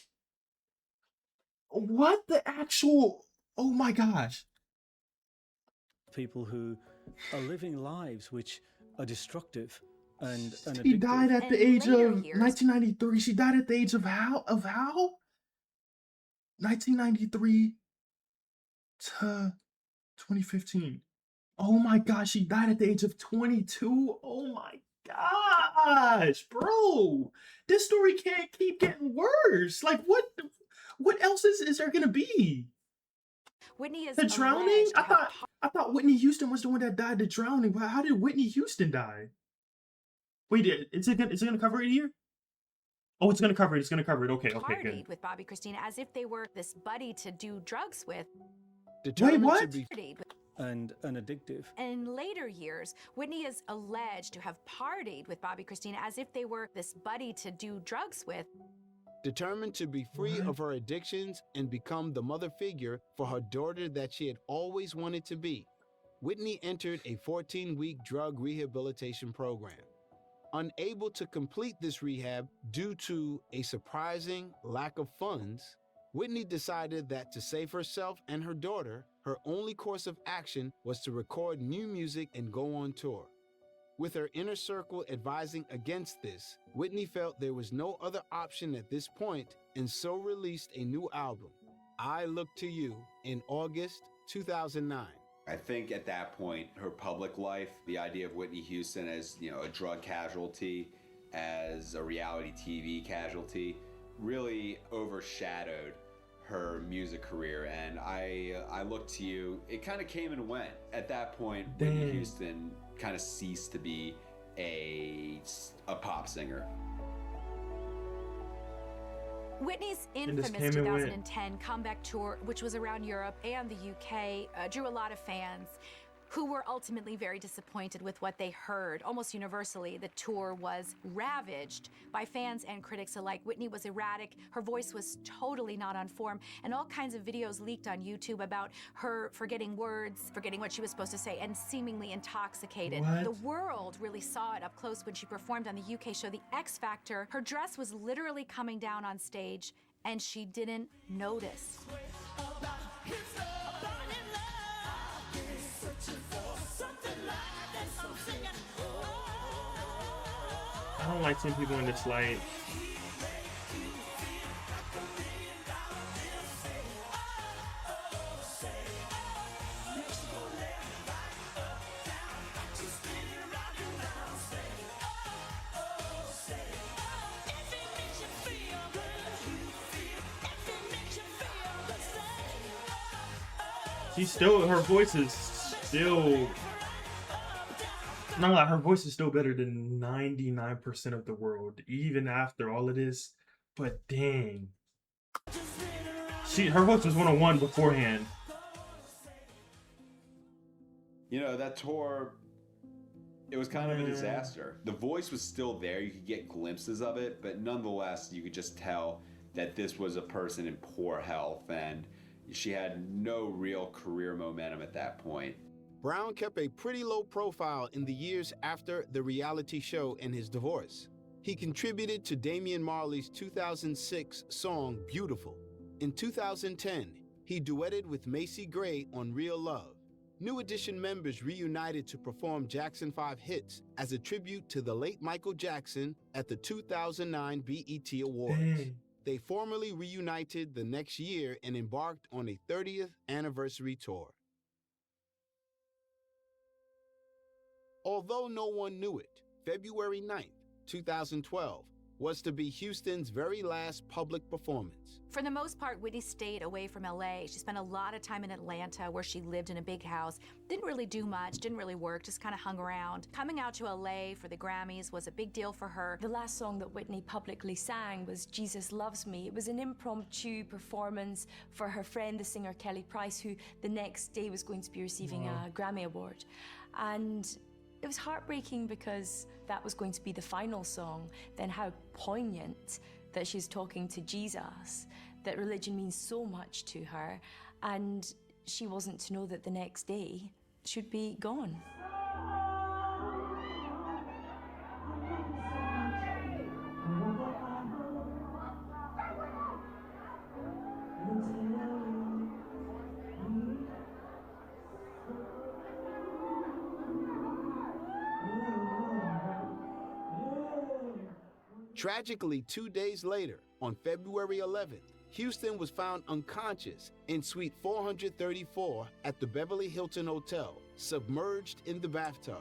What the actual... Oh my gosh. People who are living lives which are destructive and She addictive. died at the age of 1993. She died at the age of how? 1993 to 2015. Oh my gosh, she died at the age of 22. Oh my gosh, bro. This story can't keep getting worse. Like what else is there gonna be? Whitney is The drowning? I thought Whitney Houston was the one that died to drowning. How did Whitney Houston die? Wait, is it gonna cover it here? Oh, it's gonna cover it. It's gonna cover it. Okay, good. Partied with Bobby Christina as if they were this buddy to do drugs with. Wait, what? And addictive. In later years, Whitney is alleged to have partied with Bobby Christina as if they were this buddy to do drugs with. Determined to be free of her addictions and become the mother figure for her daughter that she had always wanted to be, Whitney entered a 14-week drug rehabilitation program. Unable to complete this rehab due to a surprising lack of funds, Whitney decided that to save herself and her daughter, her only course of action was to record new music and go on tour. With her inner circle advising against this, Whitney felt there was no other option at this point and so released a new album, I Look to You, in August 2009. I think at that point, her public life, the idea of Whitney Houston as, a drug casualty, as a reality TV casualty, really overshadowed her music career. And I Look to You, it kind of came and went. At that point, Whitney Houston kind of ceased to be a pop singer. Whitney's infamous 2010 comeback tour, which was around Europe and the UK, drew a lot of fans who were ultimately very disappointed with what they heard. Almost universally, the tour was ravaged by fans and critics alike. Whitney was erratic, her voice was totally not on form, and all kinds of videos leaked on YouTube about her forgetting words, forgetting what she was supposed to say, and seemingly intoxicated. What? The world really saw it up close when she performed on the UK show The X Factor. Her dress was literally coming down on stage, and she didn't notice. I don't like seeing people in this light. Her voice is still, not like her voice is still better than 99% of the world, even after all of this. But dang, her voice was 101 beforehand. That tour, it was kind of a disaster. The voice was still there, you could get glimpses of it, but nonetheless, you could just tell that this was a person in poor health, and she had no real career momentum at that point. Brown kept a pretty low profile in the years after the reality show and his divorce. He contributed to Damian Marley's 2006 song Beautiful. In 2010, he duetted with Macy Gray on Real Love. New Edition members reunited to perform Jackson 5 hits as a tribute to the late Michael Jackson at the 2009 BET Awards. Dang. They formally reunited the next year and embarked on a 30th anniversary tour. Although no one knew it, February 9th, 2012, was to be Houston's very last public performance. For the most part, Whitney stayed away from LA. She spent a lot of time in Atlanta, where she lived in a big house. Didn't really do much, didn't really work, just kind of hung around. Coming out to LA for the Grammys was a big deal for her. The last song that Whitney publicly sang was Jesus Loves Me. It was an impromptu performance for her friend, the singer Kelly Price, who the next day was going to be receiving a Grammy Award. And it was heartbreaking because that was going to be the final song. Then how poignant that she's talking to Jesus, that religion means so much to her, and she wasn't to know that the next day she'd be gone. Tragically, 2 days later, on February 11th, Houston was found unconscious in Suite 434 at the Beverly Hilton Hotel, submerged in the bathtub.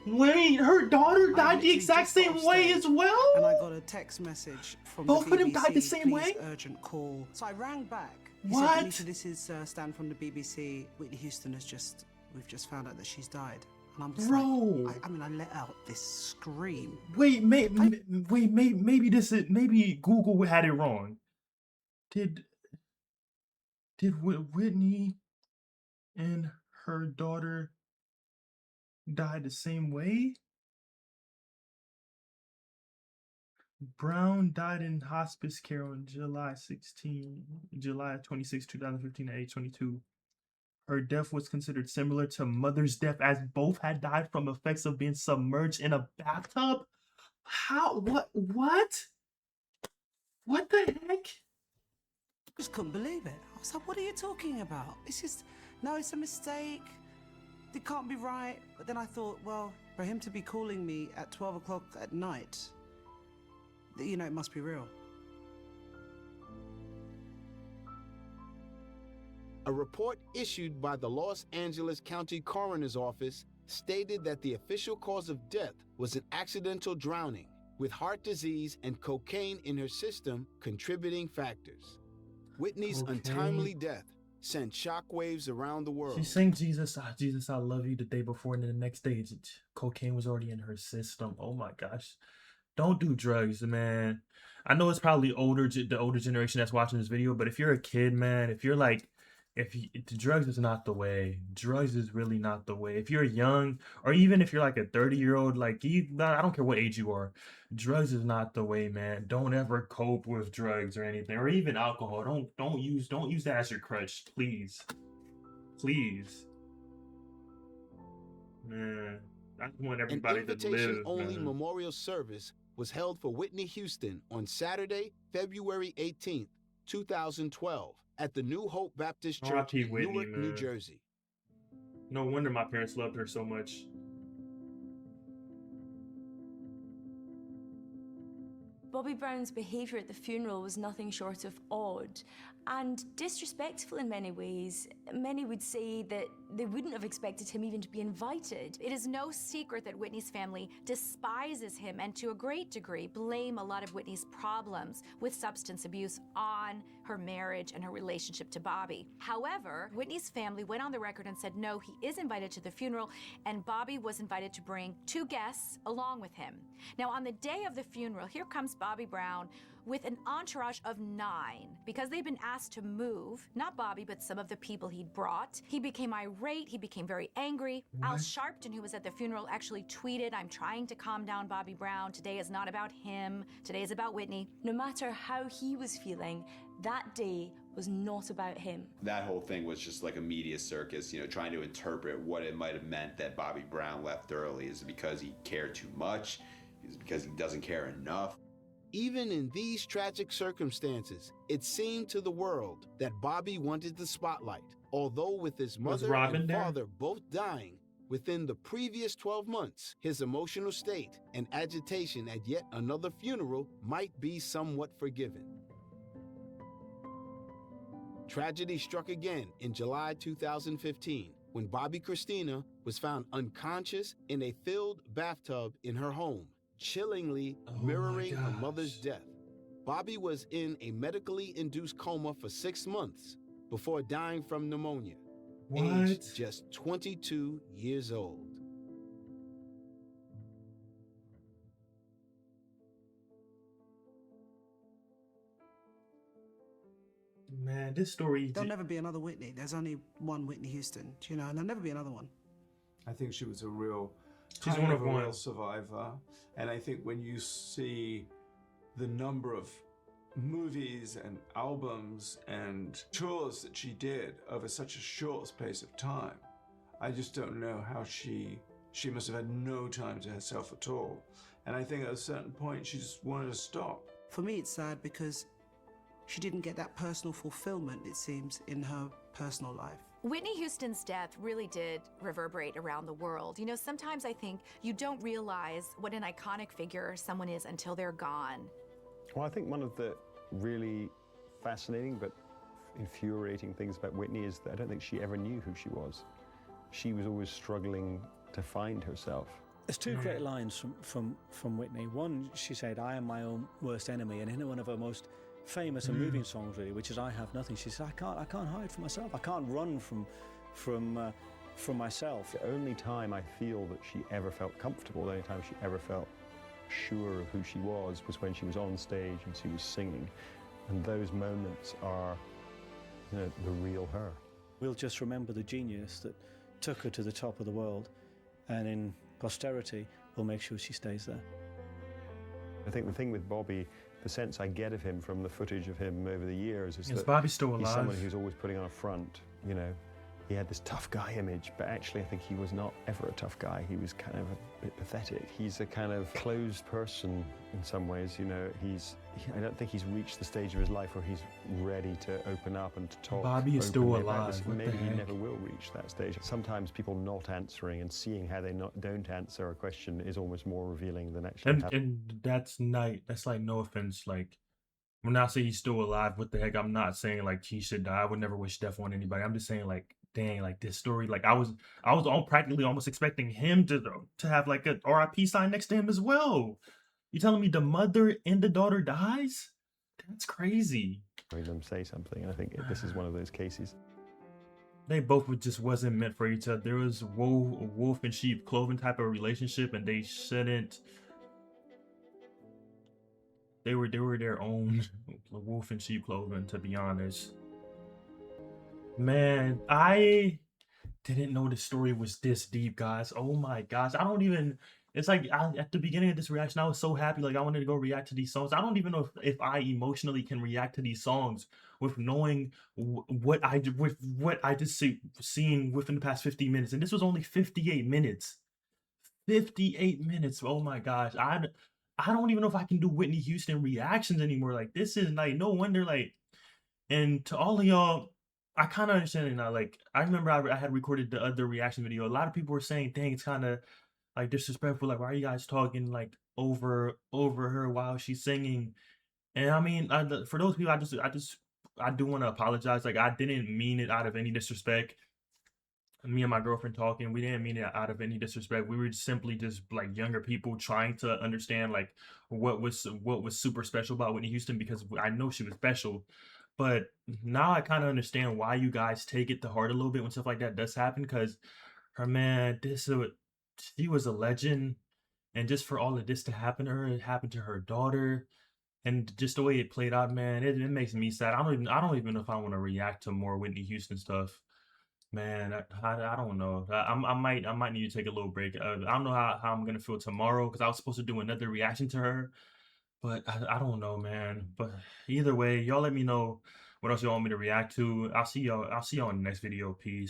Wait, her daughter died the exact same way as well? And I got a text message from Both the BBC, of them died the same please, way? urgent call. So I rang back. He What? said, Anita, this is Stan from the BBC. Whitney Houston we've just found out that she's died. And I'm just Bro. I mean, I let out this scream. Wait, maybe Google had it wrong. Did Whitney and her daughter die the same way? Brown died in hospice care on July 26, 2015 at age 22. Her death was considered similar to Mother's death, as both had died from effects of being submerged in a bathtub. How? What? What the heck? I just couldn't believe it. I was like, what are you talking about? It's a mistake. It can't be right. But then I thought, well, For him to be calling me at 12 o'clock at night, you know, it must be real. A report issued by the Los Angeles County Coroner's Office stated that the official cause of death was an accidental drowning, with heart disease and cocaine in her system contributing factors. Whitney's untimely death sent shockwaves around the world. She sang Jesus, Jesus, I love you the day before, and then the next day, cocaine was already in her system. Oh my gosh. Don't do drugs, man. I know it's probably the older generation that's watching this video, but if you're a kid, man, if drugs is not the way. Drugs is really not the way. If you're young, or even if you're like a 30-year-old, like I don't care what age you are, drugs is not the way, man. Don't ever cope with drugs or anything, or even alcohol. Don't use that as your crutch, please. Please. Man, I just want everybody to live. An invitation-only memorial service was held for Whitney Houston on Saturday, February 18th, 2012. At the New Hope Baptist Church in Newark, New Jersey. No wonder my parents loved her so much. Bobby Brown's behaviour at the funeral was nothing short of odd and disrespectful in many ways. Many would say that they wouldn't have expected him even to be invited. It is no secret that Whitney's family despises him and to a great degree blame a lot of Whitney's problems with substance abuse on her marriage and her relationship to Bobby. However, Whitney's family went on the record and said no, he is invited to the funeral, and Bobby was invited to bring 2 guests along with him. Now, on the day of the funeral, here comes Bobby Brown with an entourage of 9. Because they'd been asked to move, not Bobby, but some of the people he'd brought. He became irate, he became very angry. Al Sharpton, who was at the funeral, actually tweeted, "I'm trying to calm down Bobby Brown. Today is not about him. Today is about Whitney." No matter how he was feeling, that day was not about him. That whole thing was just like a media circus, trying to interpret what it might have meant that Bobby Brown left early. Is it because he cared too much? Is it because he doesn't care enough? Even in these tragic circumstances, it seemed to the world that Bobby wanted the spotlight. Although with his mother and father both dying within the previous 12 months, his emotional state and agitation at yet another funeral might be somewhat forgiven. Tragedy struck again in July 2015 when Bobby Christina was found unconscious in a filled bathtub in her home, chillingly mirroring her mother's death. Bobby was in a medically induced coma for 6 months before dying from pneumonia, aged just 22 years old. Man, this story... There'll never be another Whitney. There's only one Whitney Houston, and there'll never be another one. I think she was a real... She's one of a one. real survivor. And I think when you see the number of movies and albums and tours that she did over such a short space of time, I just don't know how she must have had no time to herself at all. And I think at a certain point she just wanted to stop. For me, it's sad because she didn't get that personal fulfillment, it seems, in her personal life. Whitney Houston's death really did reverberate around the world. Sometimes I think you don't realize what an iconic figure someone is until they're gone. Well, I think one of the really fascinating but infuriating things about Whitney is that I don't think she ever knew who she was. She was always struggling to find herself. There's 2 great lines from Whitney. One, she said, "I am my own worst enemy," and in one of her most famous and moving songs, really, which is "I Have Nothing," she said, I can't hide from myself. I can't run from myself." The only time I feel that she ever felt comfortable, the only time she ever felt sure of who she was when she was on stage and she was singing. And those moments are the real her. We'll just remember the genius that took her to the top of the world, and in posterity, we'll make sure she stays there. I think the thing with Bobby, the sense I get of him from the footage of him over the years is that Bobby still alive? he's someone who's always putting on a front, he had this tough guy image, but actually I think he was not ever a tough guy. He was kind of a bit pathetic. He's a kind of closed person in some ways, you know. I don't think he's reached the stage of his life where he's ready to open up and to talk. Bobby is still openly about alive. this. What the Maybe he heck? never will reach that stage. Sometimes people not answering and seeing how they don't answer a question is almost more revealing than actually And that's like, no offense, like, when I say he's still alive, what the heck? I'm not saying like he should die. I would never wish death on anybody. I'm just saying like, dang, like this story, like I was all practically almost expecting him to have like a RIP sign next to him as well. You telling me the mother and the daughter dies? That's crazy. hearing them say something. And I think this is one of those cases. They both just wasn't meant for each other. There was wolf and sheep clothing type of relationship, and they shouldn't. They were their own wolf and sheep clothing, to be honest. Man, I didn't know the story was this deep, guys. Oh my gosh. I don't even, it's like at the beginning of this reaction, I was so happy. Like I wanted to go react to these songs. I don't even know if I emotionally can react to these songs with knowing what I just seen within the past 50 minutes. And this was only 58 minutes. 58 minutes. Oh my gosh. I don't even know if I can do Whitney Houston reactions anymore. Like this is like, no wonder, like, and to all of y'all, I kind of understand it now. Like, I remember I had recorded the other reaction video. A lot of people were saying, dang, it's kind of like disrespectful. Like, why are you guys talking like over her while she's singing? And I mean, for those people, I do want to apologize. Like, I didn't mean it out of any disrespect. Me and my girlfriend talking, we didn't mean it out of any disrespect. We were simply just like younger people trying to understand like what was super special about Whitney Houston, because I know she was special. But now I kind of understand why you guys take it to heart a little bit when stuff like that does happen, because her, man, she was a legend. And just for all of this to happen to her, it happened to her daughter, and just the way it played out, man, it makes me sad. I don't even know if I want to react to more Whitney Houston stuff. Man, I don't know. I might need to take a little break. I don't know how I'm gonna feel tomorrow, because I was supposed to do another reaction to her, but I don't know, man. But either way, y'all let me know what else you want me to react to. I'll see y'all in the next video. Peace.